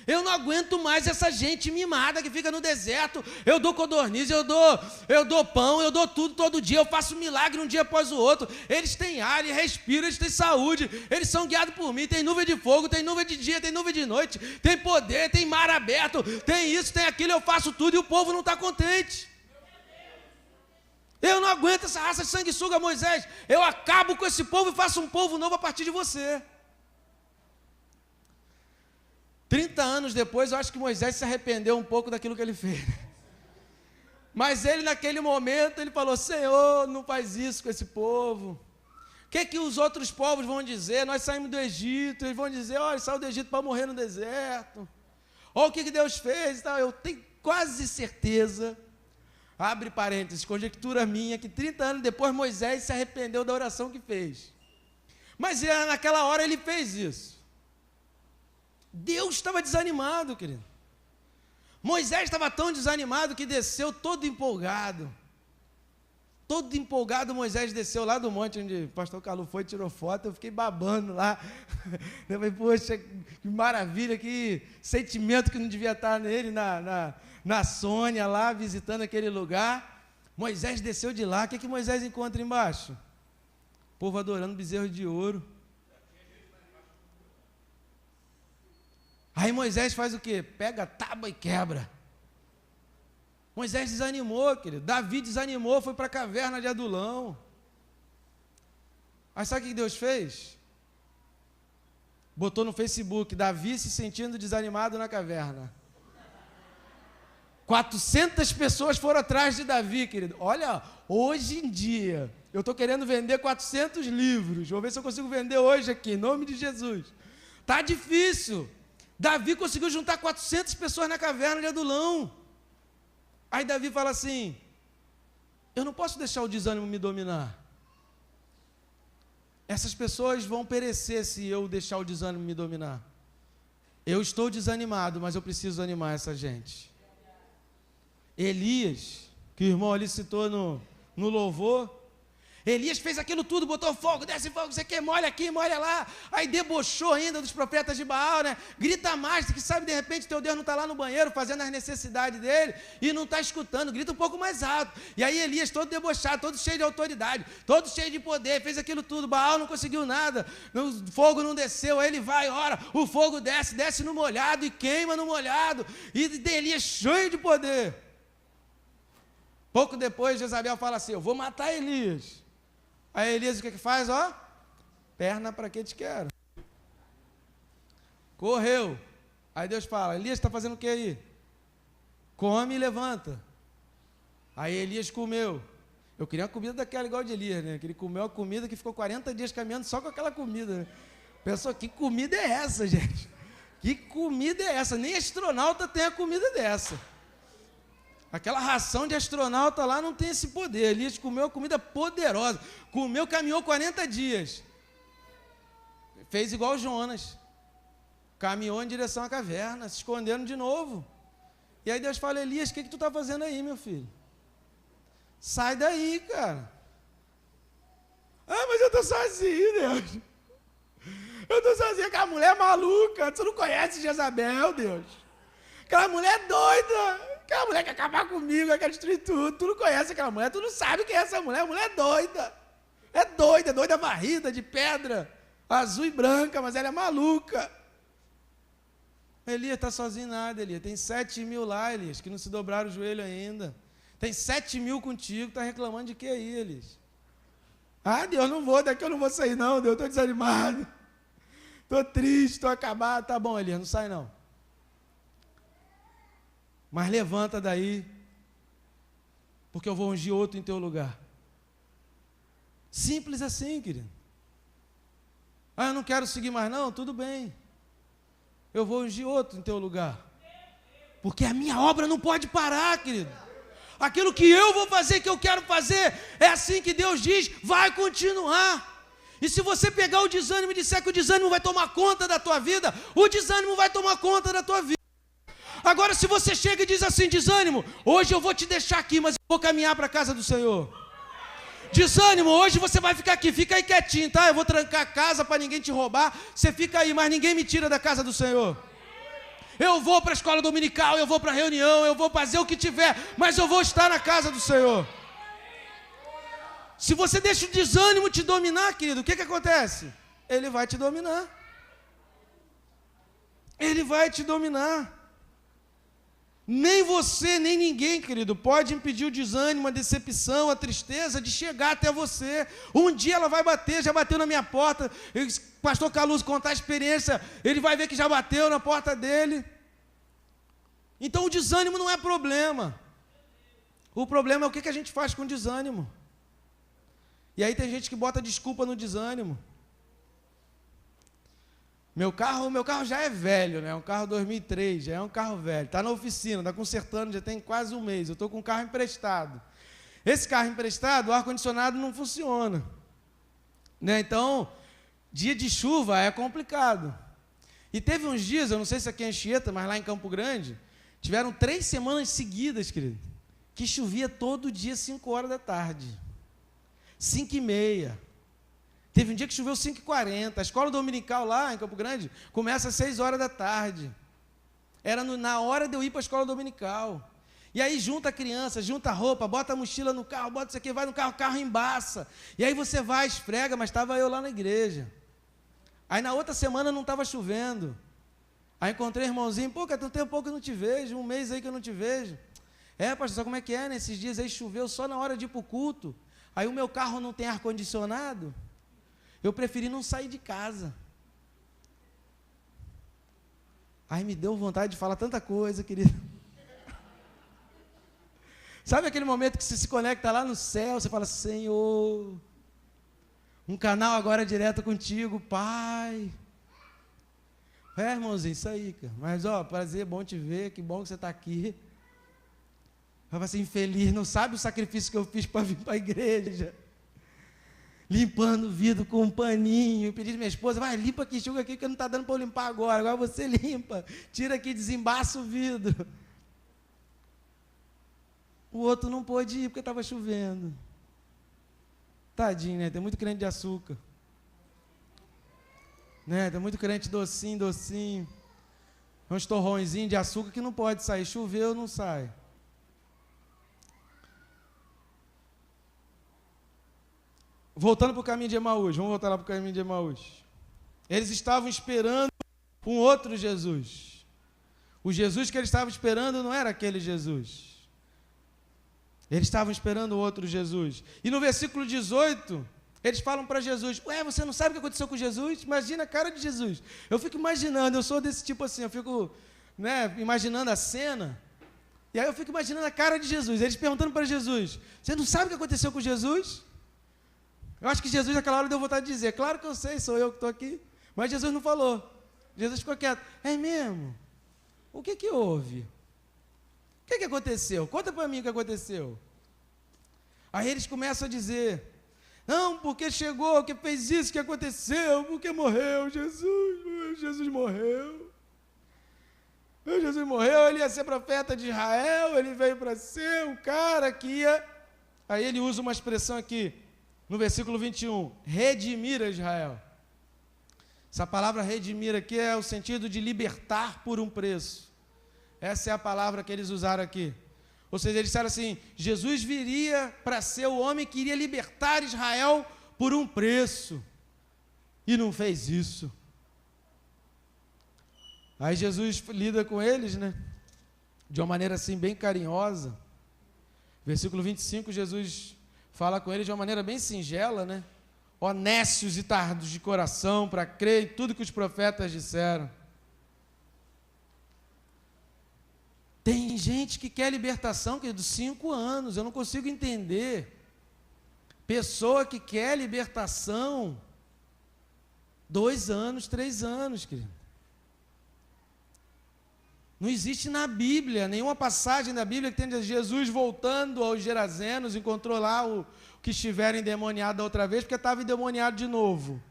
Eu não aguento mais essa gente mimada que fica no deserto. Eu dou codorniz, eu dou pão, eu dou tudo todo dia. Eu faço milagre um dia após o outro. Eles têm ar, eles respiram, eles têm saúde. Eles são guiados por mim. Tem nuvem de fogo, tem nuvem de dia, tem nuvem de noite. Tem poder, tem mar aberto. Tem isso, tem aquilo. Eu faço tudo e o povo não está contente. Eu não aguento essa raça de sanguessuga, Moisés. Eu acabo com esse povo e faço um povo novo a partir de você. 30 anos depois, eu acho que Moisés se arrependeu um pouco daquilo que ele fez. Mas ele, naquele momento, ele falou: Senhor, não faz isso com esse povo. O que os outros povos vão dizer? Nós saímos do Egito, eles vão dizer: olha, saiu do Egito para morrer no deserto. Olha o que Deus fez. Eu tenho quase certeza, abre parênteses, conjectura minha, que 30 anos depois Moisés se arrependeu da oração que fez. Mas naquela hora ele fez isso. Deus estava desanimado, querido. Moisés estava tão desanimado que desceu todo empolgado. Todo empolgado, Moisés desceu lá do monte onde o pastor Calu foi e tirou foto. Eu fiquei babando lá. Eu falei, poxa, que maravilha, que sentimento que não devia estar nele, na Sônia lá, visitando aquele lugar. Moisés desceu de lá. O que Moisés encontra embaixo? O povo adorando bezerro de ouro. Aí Moisés faz o quê? Pega a tábua e quebra. Moisés desanimou, querido. Davi desanimou, foi para a caverna de Adulão. Aí sabe o que Deus fez? Botou no Facebook, Davi se sentindo desanimado na caverna. 400 pessoas foram atrás de Davi, querido. Olha, hoje em dia, eu estou querendo vender 400 livros. Vou ver se eu consigo vender hoje aqui, em nome de Jesus. Está difícil. Davi conseguiu juntar 400 pessoas na caverna de Adulão. Aí Davi fala assim: eu não posso deixar o desânimo me dominar. Essas pessoas vão perecer se eu deixar o desânimo me dominar. Eu estou desanimado, mas eu preciso animar essa gente. Elias, que o irmão ali citou no louvor, Elias fez aquilo tudo, botou fogo, desce fogo, você quer, molha aqui, molha lá. Aí debochou ainda dos profetas de Baal, né? Grita mais, que sabe, de repente, teu Deus não está lá no banheiro, fazendo as necessidades dele, e não está escutando, grita um pouco mais alto. E aí Elias, todo debochado, todo cheio de autoridade, todo cheio de poder, fez aquilo tudo. Baal não conseguiu nada, o fogo não desceu, aí ele vai, ora, o fogo desce no molhado e queima no molhado. E Elias cheio de poder. Pouco depois, Jezabel fala assim: eu vou matar Elias. Aí Elias o que faz? Ó, perna para que te quero. Correu. Aí Deus fala: Elias está fazendo o que aí? Come e levanta. Aí Elias comeu. Eu queria uma comida daquela igual de Elias, né? Que ele comeu a comida que ficou 40 dias caminhando só com aquela comida, né? Pensou, que comida é essa, gente? Que comida é essa? Nem astronauta tem a comida dessa. Aquela ração de astronauta lá não tem esse poder. Elias comeu comida poderosa. Comeu, caminhou 40 dias. Fez igual Jonas. Caminhou em direção à caverna, se escondendo de novo. E aí Deus fala: Elias, o que tu está fazendo aí, meu filho? Sai daí, cara. Ah, mas eu estou sozinho, Deus. Eu estou sozinho, aquela mulher maluca. Tu não conhece Jezabel, Deus. Aquela mulher doida. Aquela mulher quer acabar comigo, quer destruir tudo. Tu não conhece aquela mulher, tu não sabe quem é essa mulher. A mulher é doida. É doida varrida de pedra, azul e branca, mas ela é maluca. Elias está sozinho nada, Elias. Tem 7.000 lá, Elias, que não se dobraram o joelho ainda. Tem 7.000 contigo, está reclamando de que aí, Elias? Ah, Deus, não vou, daqui eu não vou sair não, Deus, estou desanimado. Estou triste, estou acabado. Tá bom, Elias, não sai não. Mas levanta daí, porque eu vou ungir outro em teu lugar. Simples assim, querido. Ah, eu não quero seguir mais não, tudo bem. Eu vou ungir outro em teu lugar. Porque a minha obra não pode parar, querido. Aquilo que eu vou fazer, que eu quero fazer, é assim que Deus diz, vai continuar. E se você pegar o desânimo e disser que o desânimo vai tomar conta da tua vida, o desânimo vai tomar conta da tua vida. Agora, se você chega e diz assim: desânimo, hoje eu vou te deixar aqui, mas eu vou caminhar para a casa do Senhor. Desânimo, hoje você vai ficar aqui, fica aí quietinho, tá? Eu vou trancar a casa para ninguém te roubar. Você fica aí, mas ninguém me tira da casa do Senhor. Eu vou para a escola dominical, eu vou para a reunião, eu vou fazer o que tiver, mas eu vou estar na casa do Senhor. Se você deixa o desânimo te dominar, querido, o que acontece? Ele vai te dominar. Ele vai te dominar. Nem você, nem ninguém, querido, pode impedir o desânimo, a decepção, a tristeza de chegar até você. Um dia ela vai bater, já bateu na minha porta. O pastor Caluso contar a experiência, ele vai ver que já bateu na porta dele. Então o desânimo não é problema. O problema é o que a gente faz com o desânimo. E aí tem gente que bota desculpa no desânimo. Meu carro já é velho, né? Um carro 2003, já é um carro velho. Está na oficina, está consertando, já tem quase um mês. Eu estou com um carro emprestado. Esse carro emprestado, o ar-condicionado não funciona. Né? Então, dia de chuva é complicado. E teve uns dias, eu não sei se aqui é Anchieta, mas lá em Campo Grande, tiveram 3 semanas seguidas, querido, que chovia todo dia 5 horas da tarde. 5h30. Teve um dia que choveu 5h40. A escola dominical lá em Campo Grande começa às 6 horas da tarde. Era na hora de eu ir para a escola dominical. E aí junta a criança, junta a roupa, bota a mochila no carro, bota isso aqui, vai no carro, o carro embaça. E aí você vai, esfrega, mas estava eu lá na igreja. Aí na outra semana não estava chovendo. Aí encontrei o irmãozinho, pô, cara, tem um tempo que eu não te vejo, um mês aí que eu não te vejo. Pastor, sabe como é que é? Nesses dias aí choveu só na hora de ir para o culto. Aí o meu carro não tem ar-condicionado. Eu preferi não sair de casa. Aí me deu vontade de falar tanta coisa, querido. Sabe aquele momento que você se conecta lá no céu, você fala, Senhor, um canal agora direto contigo, Pai. Irmãozinho, isso aí, cara. Mas, prazer, bom te ver, que bom que você está aqui. Eu falo assim, infeliz, não sabe o sacrifício que eu fiz para vir para a igreja. Limpando o vidro com um paninho, pedi minha esposa, vai, limpa aqui, enxuga aqui, porque não está dando para eu limpar agora você limpa, tira aqui, desembaça o vidro. O outro não pôde ir, porque estava chovendo. Tadinho, né, tem muito crente de açúcar. Né, tem muito crente docinho. Uns torrõezinhos de açúcar que não pode sair, choveu, não sai. Voltando para o caminho de Emaús, vamos voltar lá para o caminho de Emaús. Eles estavam esperando um outro Jesus. O Jesus que eles estavam esperando não era aquele Jesus. Eles estavam esperando outro Jesus. E no versículo 18, eles falam para Jesus, você não sabe o que aconteceu com Jesus? Imagina a cara de Jesus. Eu fico imaginando, eu sou desse tipo assim, eu fico imaginando a cena, e aí eu fico imaginando a cara de Jesus. Eles perguntando para Jesus, você não sabe o que aconteceu com Jesus? Eu acho que Jesus naquela hora deu vontade de dizer, claro que eu sei, sou eu que estou aqui. Mas Jesus não falou. Jesus ficou quieto. É mesmo? O que houve? O que aconteceu? Conta para mim o que aconteceu. Aí eles começam a dizer, não, porque chegou, que fez isso, que aconteceu, porque morreu Jesus morreu. Jesus morreu, ele ia ser profeta de Israel, ele veio para ser um cara que ia... Aí ele usa uma expressão aqui, no versículo 21, redimir a Israel. Essa palavra redimir aqui é o sentido de libertar por um preço. Essa é a palavra que eles usaram aqui. Ou seja, eles disseram assim, Jesus viria para ser o homem que iria libertar Israel por um preço. E não fez isso. Aí Jesus lida com eles, né? De uma maneira assim bem carinhosa. Versículo 25, Jesus fala com eles de uma maneira bem singela, né? Honestos e tardos de coração para crer em tudo que os profetas disseram. Tem gente que quer libertação, querido, 5 anos, eu não consigo entender. Pessoa que quer libertação, 2 anos, 3 anos, querido. Não existe na Bíblia, nenhuma passagem da Bíblia que tenha Jesus voltando aos Gerazenos, encontrou lá o que estiveram endemoniados da outra vez, porque estava endemoniado de novo.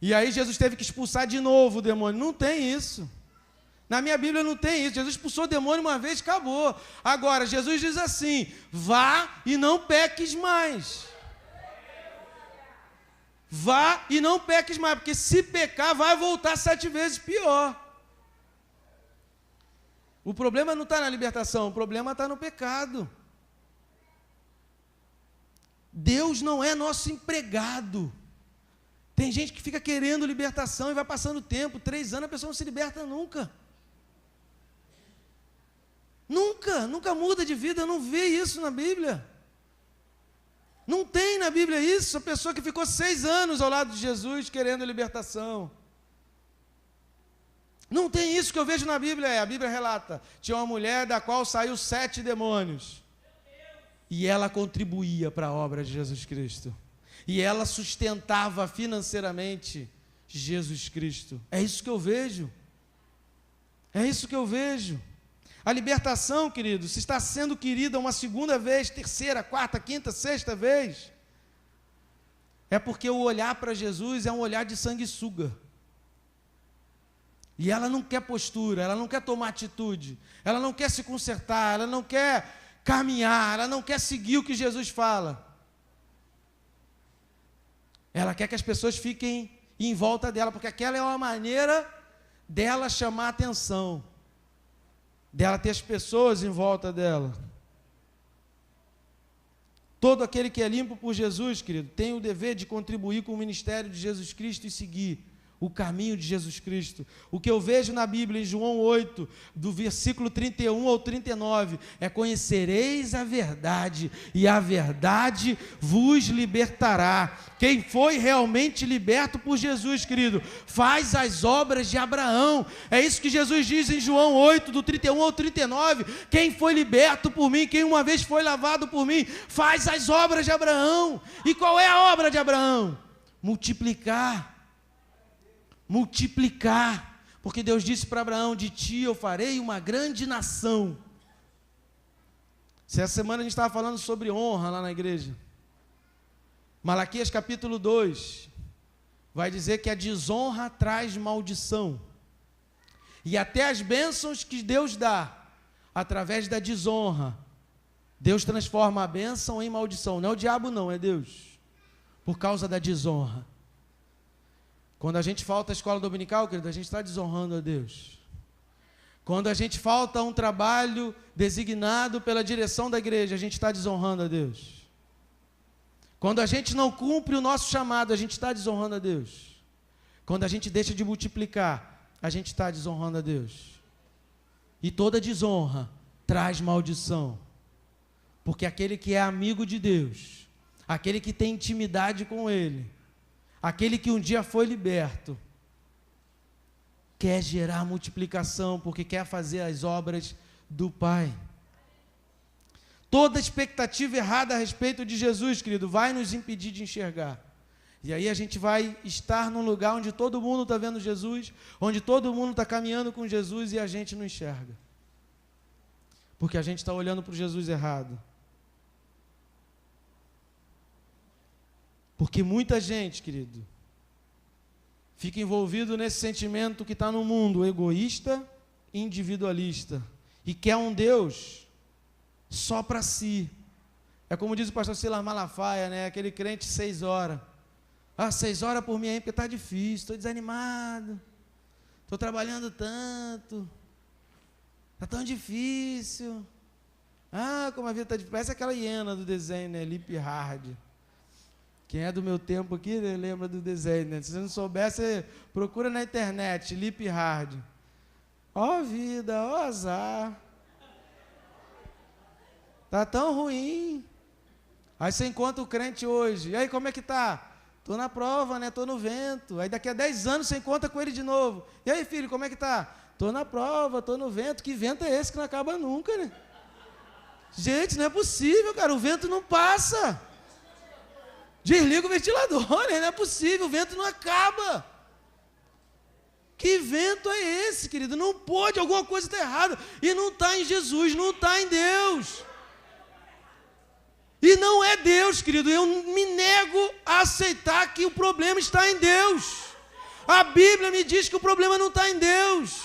E aí Jesus teve que expulsar de novo o demônio. Não tem isso. Na minha Bíblia não tem isso. Jesus expulsou o demônio uma vez, acabou. Agora, Jesus diz assim, vá e não peques mais. vá e não peques mais, porque se pecar vai voltar 7 vezes pior. O problema não está na libertação, o problema está no pecado. Deus não é nosso empregado. Tem gente que fica querendo libertação e vai passando tempo, 3 anos a pessoa não se liberta nunca. Nunca muda de vida, não vê isso na Bíblia. Não tem na Bíblia isso, a pessoa que ficou 6 anos ao lado de Jesus querendo libertação. Não tem isso que eu vejo na Bíblia. A Bíblia relata, tinha uma mulher da qual saiu 7 demônios. E ela contribuía para a obra de Jesus Cristo. E ela sustentava financeiramente Jesus Cristo. É isso que eu vejo. É isso que eu vejo. A libertação, querido, se está sendo querida uma segunda vez, terceira, quarta, quinta, sexta vez, é porque o olhar para Jesus é um olhar de sanguessuga. E ela não quer postura, ela não quer tomar atitude, ela não quer se consertar, ela não quer caminhar, ela não quer seguir o que Jesus fala. Ela quer que as pessoas fiquem em volta dela, porque aquela é uma maneira dela chamar atenção, dela ter as pessoas em volta dela. Todo aquele que é limpo por Jesus, querido, tem o dever de contribuir com o ministério de Jesus Cristo e seguir o caminho de Jesus Cristo. O que eu vejo na Bíblia, em João 8, do versículo 31 ao 39, é: conhecereis a verdade, e a verdade vos libertará. Quem foi realmente liberto por Jesus, querido, faz as obras de Abraão. É isso que Jesus diz em João 8, do 31 ao 39. Quem foi liberto por mim, quem uma vez foi lavado por mim, faz as obras de Abraão. E qual é a obra de Abraão? Multiplicar, porque Deus disse para Abraão: de ti eu farei uma grande nação. Essa semana a gente estava falando sobre honra lá na igreja. Malaquias capítulo 2 vai dizer que a desonra traz maldição, e até as bênçãos que Deus dá através da desonra, Deus transforma a bênção em maldição. Não é o diabo não, é Deus, por causa da desonra. Quando a gente falta à escola dominical, querido, a gente está desonrando a Deus. Quando a gente falta a um trabalho designado pela direção da igreja, a gente está desonrando a Deus. Quando a gente não cumpre o nosso chamado, a gente está desonrando a Deus. Quando a gente deixa de multiplicar, a gente está desonrando a Deus. E toda desonra traz maldição. Porque aquele que é amigo de Deus, aquele que tem intimidade com Ele, aquele que um dia foi liberto, quer gerar multiplicação, porque quer fazer as obras do Pai. Toda expectativa errada a respeito de Jesus, querido, vai nos impedir de enxergar. E aí a gente vai estar num lugar onde todo mundo está vendo Jesus, onde todo mundo está caminhando com Jesus e a gente não enxerga. Porque a gente está olhando para o Jesus errado. Porque muita gente, querido, fica envolvido nesse sentimento que está no mundo, egoísta, individualista, e quer um Deus só para si. É como diz o pastor Silas Malafaia, né? Aquele crente 6 horas. 6 horas por mim aí, porque está difícil, estou desanimado, estou trabalhando tanto, está tão difícil. Como a vida está difícil. Parece aquela hiena do desenho, né? Lip Hard. Quem é do meu tempo aqui, né, lembra do desenho, né? Se você não souber, você procura na internet, Lip Hard. Ó vida, ó azar. Tá tão ruim. Aí você encontra o crente hoje. E aí, como é que tá? Tô na prova, né? Tô no vento. Aí daqui a 10 anos você encontra com ele de novo. E aí, filho, como é que tá? Tô na prova, tô no vento. Que vento é esse que não acaba nunca, né? Gente, não é possível, cara. O vento não passa. Desliga o ventilador, né? Não é possível, o vento não acaba. Que vento é esse, querido? Não pode, alguma coisa está errada. E não está em Jesus, não está em Deus. E não é Deus, querido. Eu me nego a aceitar que o problema está em Deus. A Bíblia me diz que o problema não está em Deus.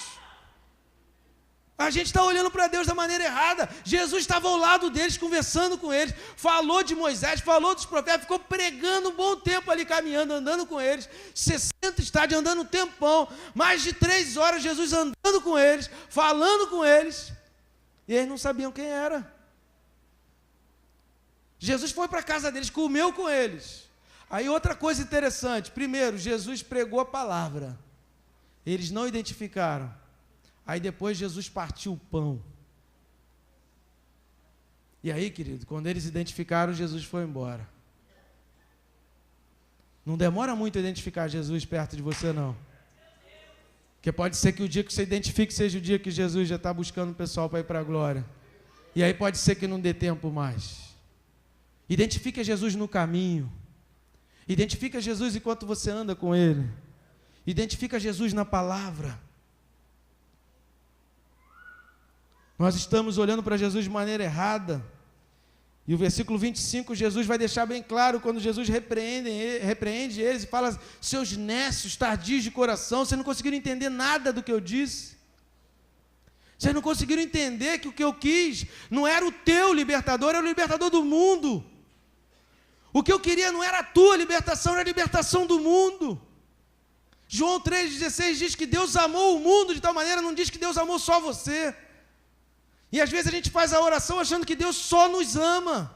A gente está olhando para Deus da maneira errada. Jesus estava ao lado deles, conversando com eles, falou de Moisés, falou dos profetas, ficou pregando um bom tempo ali, caminhando, andando com eles, 60 estádios, andando um tempão, mais de 3 horas, Jesus andando com eles, falando com eles, e eles não sabiam quem era. Jesus foi para a casa deles, comeu com eles. Aí outra coisa interessante, primeiro, Jesus pregou a palavra, eles não identificaram. Aí depois Jesus partiu o pão. E aí, querido, quando eles identificaram, Jesus foi embora. Não demora muito a identificar Jesus perto de você, não. Porque pode ser que o dia que você identifique seja o dia que Jesus já está buscando o pessoal para ir para a glória. E aí pode ser que não dê tempo mais. Identifique Jesus no caminho. Identifique Jesus enquanto você anda com Ele. Identifique Jesus na palavra. Nós estamos olhando para Jesus de maneira errada. E o versículo 25, Jesus vai deixar bem claro, quando Jesus repreende eles e fala: seus nécios, tardios de coração, vocês não conseguiram entender nada do que eu disse. Vocês não conseguiram entender que o que eu quis não era o teu libertador, era o libertador do mundo. O que eu queria não era a tua libertação, era a libertação do mundo. João 3,16 diz que Deus amou o mundo de tal maneira, não diz que Deus amou só você. E às vezes a gente faz a oração achando que Deus só nos ama,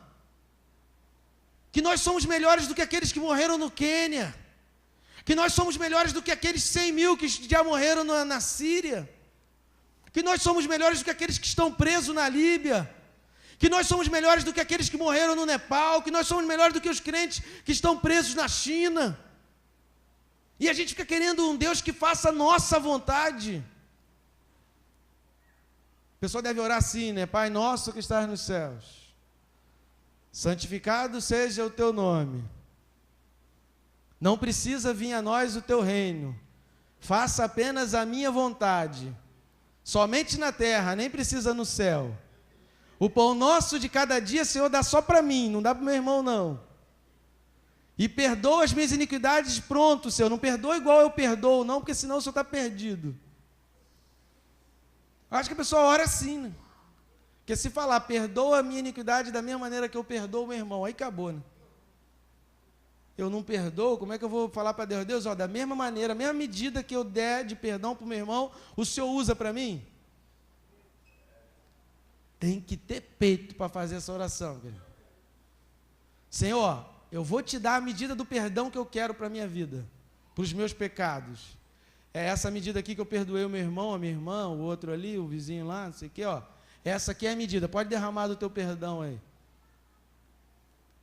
que nós somos melhores do que aqueles que morreram no Quênia, que nós somos melhores do que aqueles 100 mil que já morreram na Síria, que nós somos melhores do que aqueles que estão presos na Líbia, que nós somos melhores do que aqueles que morreram no Nepal, que nós somos melhores do que os crentes que estão presos na China. E a gente fica querendo um Deus que faça a nossa vontade. A pessoa deve orar assim, né? Pai nosso que estás nos céus, santificado seja o teu nome. Não precisa vir a nós o teu reino. Faça apenas a minha vontade. Somente na terra, nem precisa no céu. O pão nosso de cada dia, Senhor, dá só para mim, não dá para o meu irmão, não. E perdoa as minhas iniquidades, pronto, Senhor. Não perdoa igual eu perdoo, não, porque senão o Senhor está perdido. Acho que a pessoa ora assim, né? Porque se falar, perdoa a minha iniquidade da mesma maneira que eu perdoo o meu irmão, aí acabou, né? Eu não perdoo, como é que eu vou falar para Deus? Deus, ó, da mesma maneira, a mesma medida que eu der de perdão para o meu irmão, o Senhor usa para mim? Tem que ter peito para fazer essa oração, querido. Senhor, eu vou te dar a medida do perdão que eu quero para a minha vida, para os meus pecados. É essa medida aqui que eu perdoei o meu irmão, a minha irmã, o outro ali, o vizinho lá, não sei o quê, ó. Essa aqui é a medida, pode derramar do teu perdão aí.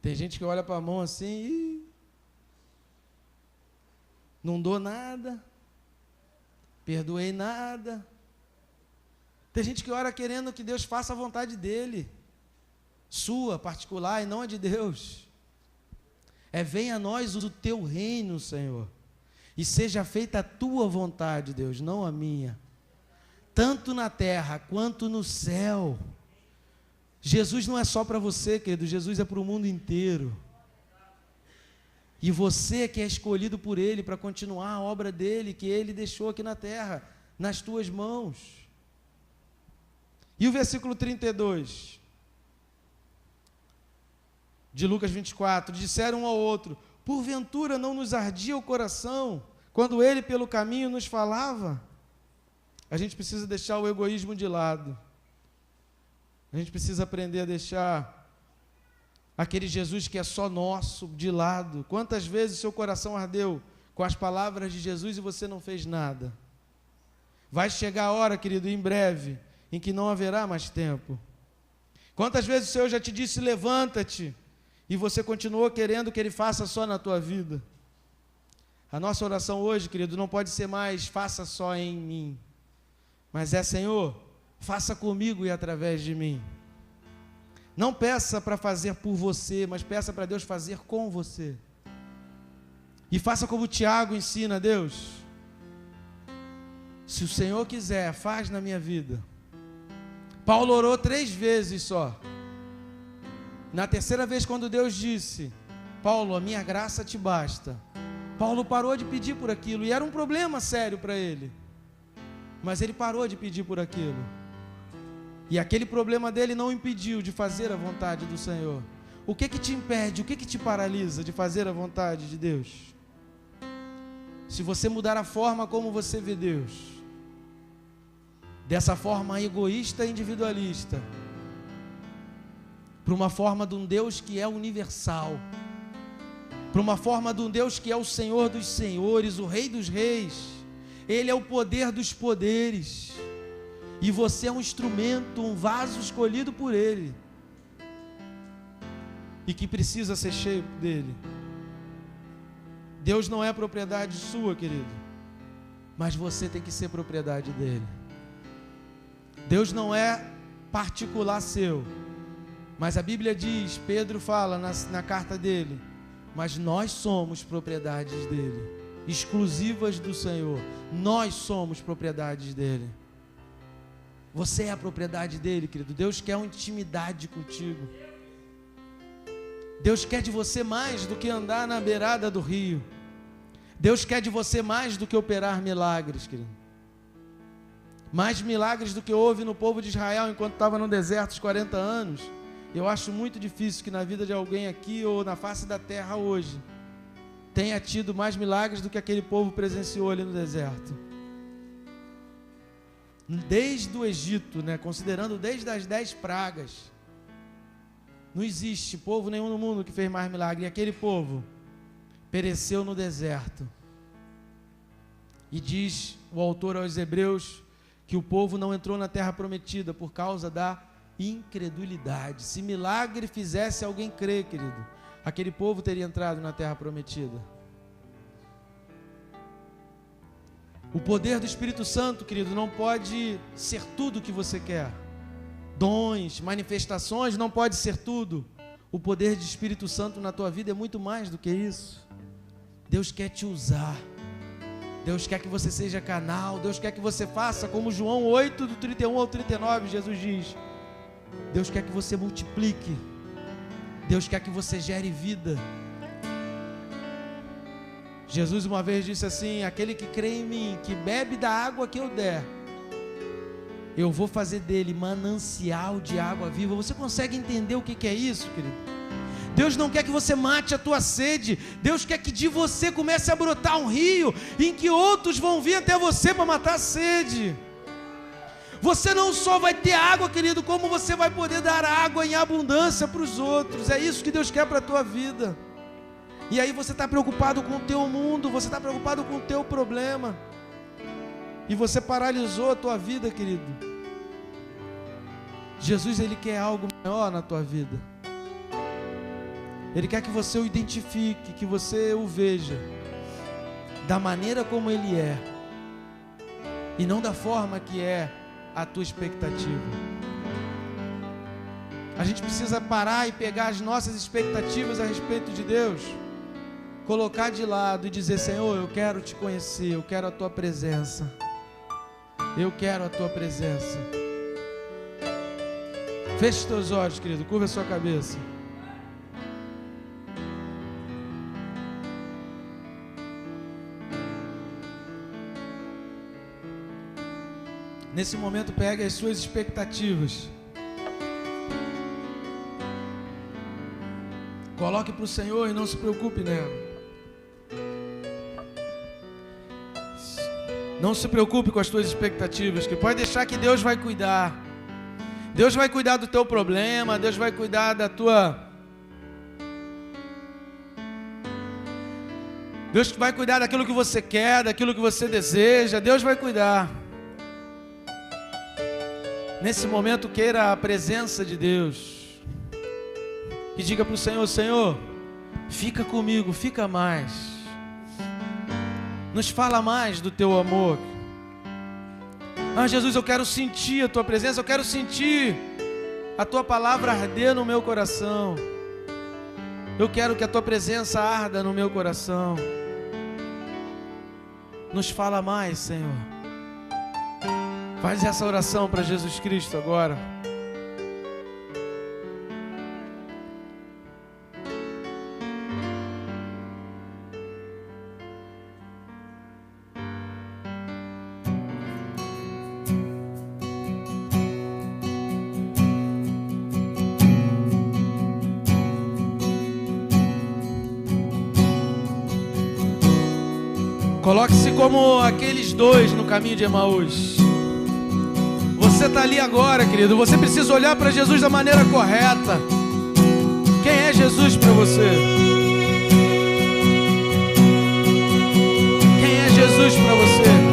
Tem gente que olha para a mão assim e não dou nada, perdoei nada. Tem gente que ora querendo que Deus faça a vontade dele, sua, particular, e não a de Deus. Venha a nós o teu reino, Senhor. E seja feita a tua vontade, Deus, não a minha. Tanto na terra quanto no céu. Jesus não é só para você, querido. Jesus é para o mundo inteiro. E você que é escolhido por Ele para continuar a obra dEle, que Ele deixou aqui na terra, nas tuas mãos. E o versículo 32, de Lucas 24, disseram um ao outro: porventura não nos ardia o coração, quando Ele pelo caminho nos falava? A gente precisa deixar o egoísmo de lado. A gente precisa aprender a deixar aquele Jesus que é só nosso de lado. Quantas vezes seu coração ardeu com as palavras de Jesus e você não fez nada? Vai chegar a hora, querido, em breve, em que não haverá mais tempo. Quantas vezes o Senhor já te disse: levanta-te, e você continuou querendo que Ele faça só na tua vida? A nossa oração hoje, querido, não pode ser mais faça só em mim, mas Senhor, faça comigo e através de mim. Não peça para fazer por você, mas peça para Deus fazer com você. E faça como o Tiago ensina: Deus, se o Senhor quiser, faz na minha vida. Paulo orou 3 vezes só. Na terceira vez, quando Deus disse: Paulo, a minha graça te basta, Paulo parou de pedir por aquilo, e era um problema sério para ele, mas ele parou de pedir por aquilo. E aquele problema dele não impediu de fazer a vontade do Senhor. O que te impede, o que te paralisa de fazer a vontade de Deus? Se você mudar a forma como você vê Deus, dessa forma egoísta e individualista, para uma forma de um Deus que é universal, para uma forma de um Deus que é o Senhor dos senhores, o Rei dos reis, Ele é o poder dos poderes, e você é um instrumento, um vaso escolhido por Ele, e que precisa ser cheio dEle. Deus não é propriedade sua, querido, mas você tem que ser propriedade dEle. Deus não é particular seu, mas a Bíblia diz, Pedro fala na carta dele, mas nós somos propriedades dEle, exclusivas do Senhor. Nós somos propriedades dEle. Você é a propriedade dEle, querido. Deus quer uma intimidade contigo. Deus quer de você mais do que andar na beirada do rio. Deus quer de você mais do que operar milagres, querido. Mais milagres do que houve no povo de Israel enquanto estava no deserto os 40 anos. Eu acho muito difícil que na vida de alguém aqui ou na face da terra hoje tenha tido mais milagres do que aquele povo presenciou ali no deserto. Desde o Egito, considerando desde as 10 pragas, não existe povo nenhum no mundo que fez mais milagre. E aquele povo pereceu no deserto. E diz o autor aos Hebreus que o povo não entrou na terra prometida por causa da incredulidade. Se milagre fizesse alguém crer, querido, aquele povo teria entrado na terra prometida. O poder do Espírito Santo, querido, não pode ser tudo o que você quer. Dons, manifestações, não pode ser tudo. O poder do Espírito Santo na tua vida é muito mais do que isso. Deus quer te usar. Deus quer que você seja canal. Deus quer que você faça como João 8, do 31 ao 39, Jesus diz. Deus quer que você multiplique. Deus quer que você gere vida. Jesus uma vez disse assim: aquele que crê em mim, que bebe da água que eu der, eu vou fazer dele manancial de água viva. Você consegue entender o que é isso, querido? Deus não quer que você mate a tua sede. Deus quer que de você comece a brotar um rio, em que outros vão vir até você para matar a sede. Você não só vai ter água, querido, como você vai poder dar água em abundância para os outros. É isso que Deus quer para a tua vida. E aí você está preocupado com o teu mundo, você está preocupado com o teu problema, e você paralisou a tua vida, querido. Jesus, Ele quer algo maior na tua vida. Ele quer que você o identifique, que você o veja da maneira como Ele é, e não da forma que é a tua expectativa. A gente precisa parar e pegar as nossas expectativas a respeito de Deus, colocar de lado e dizer: Senhor, eu quero te conhecer, eu quero a tua presença. Eu quero a tua presença. Feche os teus olhos, querido, curva a sua cabeça. Nesse momento, pegue as suas expectativas, coloque para o Senhor e não se preocupe nela. Não se preocupe com as tuas expectativas, que pode deixar que Deus vai cuidar. Deus vai cuidar do teu problema, Deus vai cuidar da tua... Deus vai cuidar daquilo que você quer, daquilo que você deseja. Deus vai cuidar. Nesse momento, queira a presença de Deus e diga para o Senhor: Senhor, fica comigo, fica mais. Nos fala mais do teu amor. Ah, Jesus, eu quero sentir a tua presença, eu quero sentir a tua palavra arder no meu coração. Eu quero que a tua presença arda no meu coração. Nos fala mais, Senhor. Faz essa oração para Jesus Cristo agora. Coloque-se como aqueles dois no caminho de Emaús. Você está ali agora, querido. Você precisa olhar para Jesus da maneira correta. Quem é Jesus para você? Quem é Jesus para você?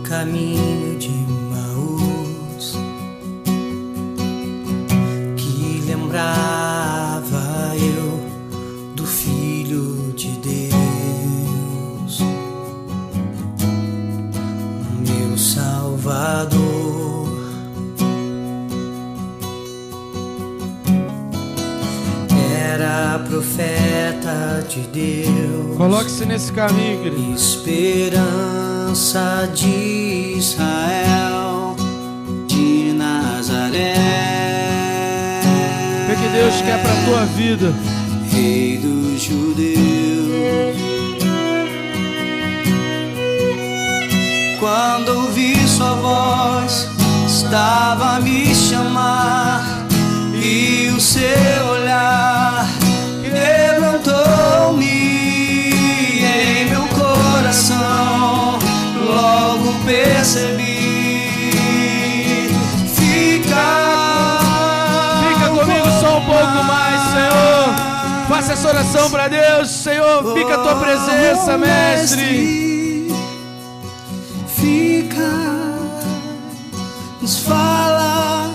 Caminho de Emaús que lembrava eu do Filho de Deus, meu Salvador. Era profeta de Deus. Coloque-se nesse caminho, querido. Esperança de Israel, de Nazaré. O que Deus quer para a tua vida? Rei dos judeus. Quando ouvi sua voz, estava a me chamar, e o seu olhar quebrantou-me em meu coração. Logo percebi. Fica comigo só um pouco mais, Senhor. Faça essa oração para Deus, Senhor. Fica a tua presença, mestre. Fica, nos fala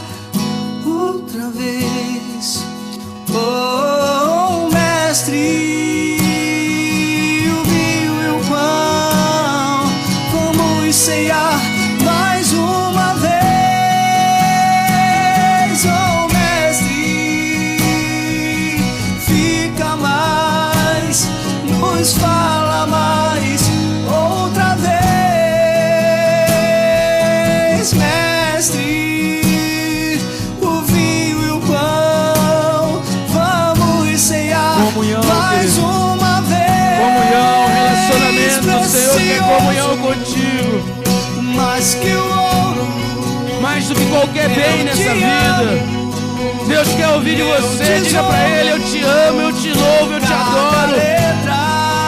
outra vez, oh mestre. Ceiar mais uma vez, oh mestre. Fica mais, nos fala mais outra vez, mestre. O vinho e o pão, vamos ceiar comunhão, mais querido. Uma vez. Comunhão, relacionamento, o Senhor quer comunhão contigo. Mais que o ouro, mais do que qualquer bem nessa vida. Deus quer ouvir de você. Diga pra Ele: eu te amo, eu te louvo, eu te adoro.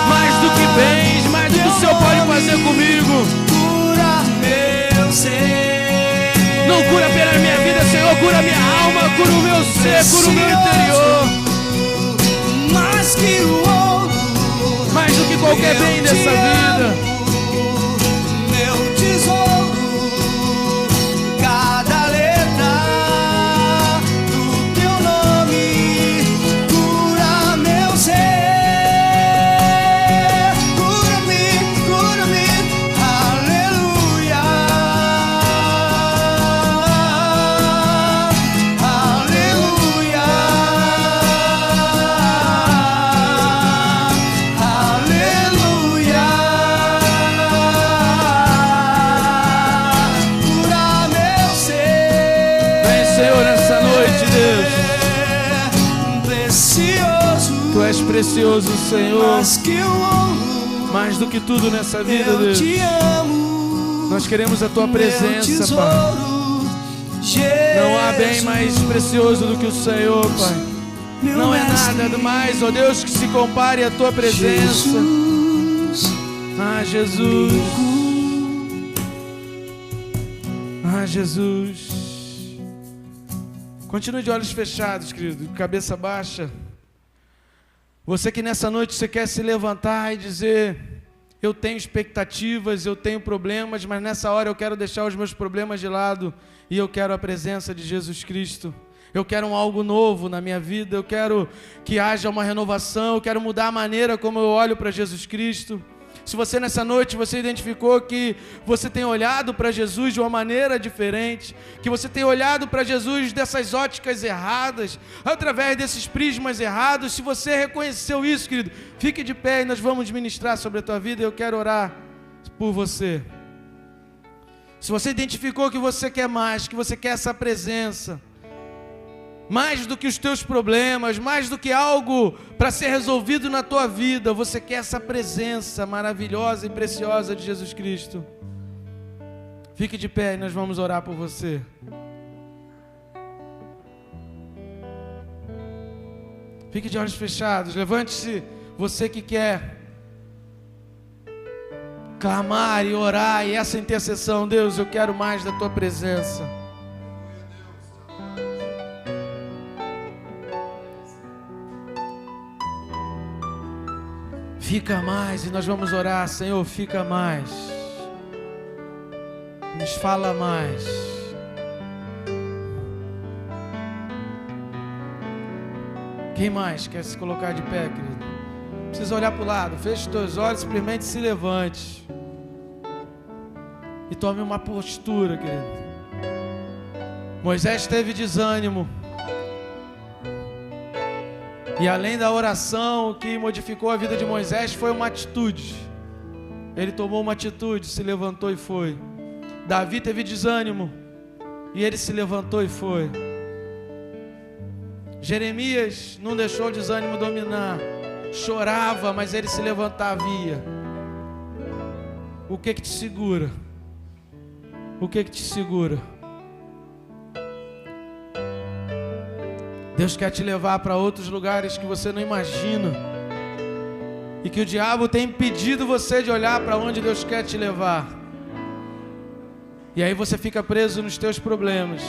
Mais do que bens, mais do que o Senhor pode fazer comigo. Cura meu ser. Não cura apenas minha vida, Senhor. Cura minha alma, cura o meu ser, cura o meu interior. Mais que o ouro, mais do que qualquer bem dessa vida. Precioso, Senhor, mais do que tudo nessa vida, Deus. Nós queremos a Tua presença, Pai. Não há bem mais precioso do que o Senhor, Pai. Não é nada mais, ó Deus, que se compare à Tua presença. Ah, Jesus. Ah, Jesus. Continue de olhos fechados, querido, cabeça baixa. Você que nessa noite você quer se levantar e dizer: eu tenho expectativas, eu tenho problemas, mas nessa hora eu quero deixar os meus problemas de lado e eu quero a presença de Jesus Cristo. Eu quero algo novo na minha vida, eu quero que haja uma renovação, eu quero mudar a maneira como eu olho para Jesus Cristo. Se você nessa noite, você identificou que você tem olhado para Jesus de uma maneira diferente, que você tem olhado para Jesus dessas óticas erradas, através desses prismas errados, se você reconheceu isso, querido, fique de pé e nós vamos ministrar sobre a tua vida e eu quero orar por você. Se você identificou que você quer mais, que você quer essa presença, mais do que os teus problemas, mais do que algo para ser resolvido na tua vida, você quer essa presença maravilhosa e preciosa de Jesus Cristo. Fique de pé e nós vamos orar por você. Fique de olhos fechados, levante-se, você que quer clamar e orar, e essa intercessão, Deus, eu quero mais da tua presença. Fica mais, e nós vamos orar, Senhor, fica mais. Nos fala mais. Quem mais quer se colocar de pé, querido? Não precisa olhar para o lado, feche os teus olhos, simplesmente se levante. E tome uma postura, querido. Moisés teve desânimo. E além da oração, o que modificou a vida de Moisés foi uma atitude. Ele tomou uma atitude, se levantou e foi. Davi teve desânimo. E ele se levantou e foi. Jeremias não deixou o desânimo dominar. Chorava, mas ele se levantava e ia. O que te segura? O que te segura? Deus quer te levar para outros lugares que você não imagina. E que o diabo tem impedido você de olhar para onde Deus quer te levar. E aí você fica preso nos teus problemas.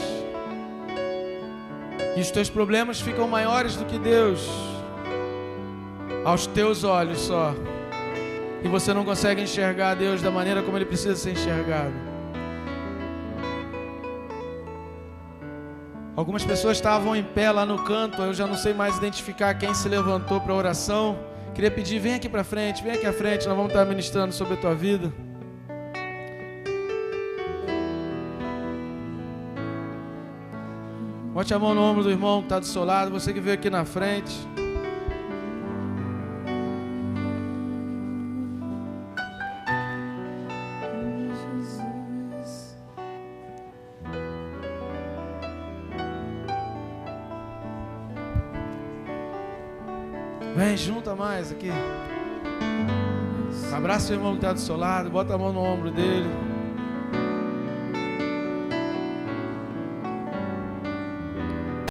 E os teus problemas ficam maiores do que Deus, aos teus olhos só. E você não consegue enxergar Deus da maneira como Ele precisa ser enxergado. Algumas pessoas estavam em pé lá no canto, eu já não sei mais identificar quem se levantou para a oração. Queria pedir, vem aqui para frente, vem aqui à frente, nós vamos estar ministrando sobre a tua vida. Bote a mão no ombro do irmão que está do seu lado, você que veio aqui na frente. Vem, junta mais aqui. Abraça o irmão que está do seu lado, bota a mão no ombro dele.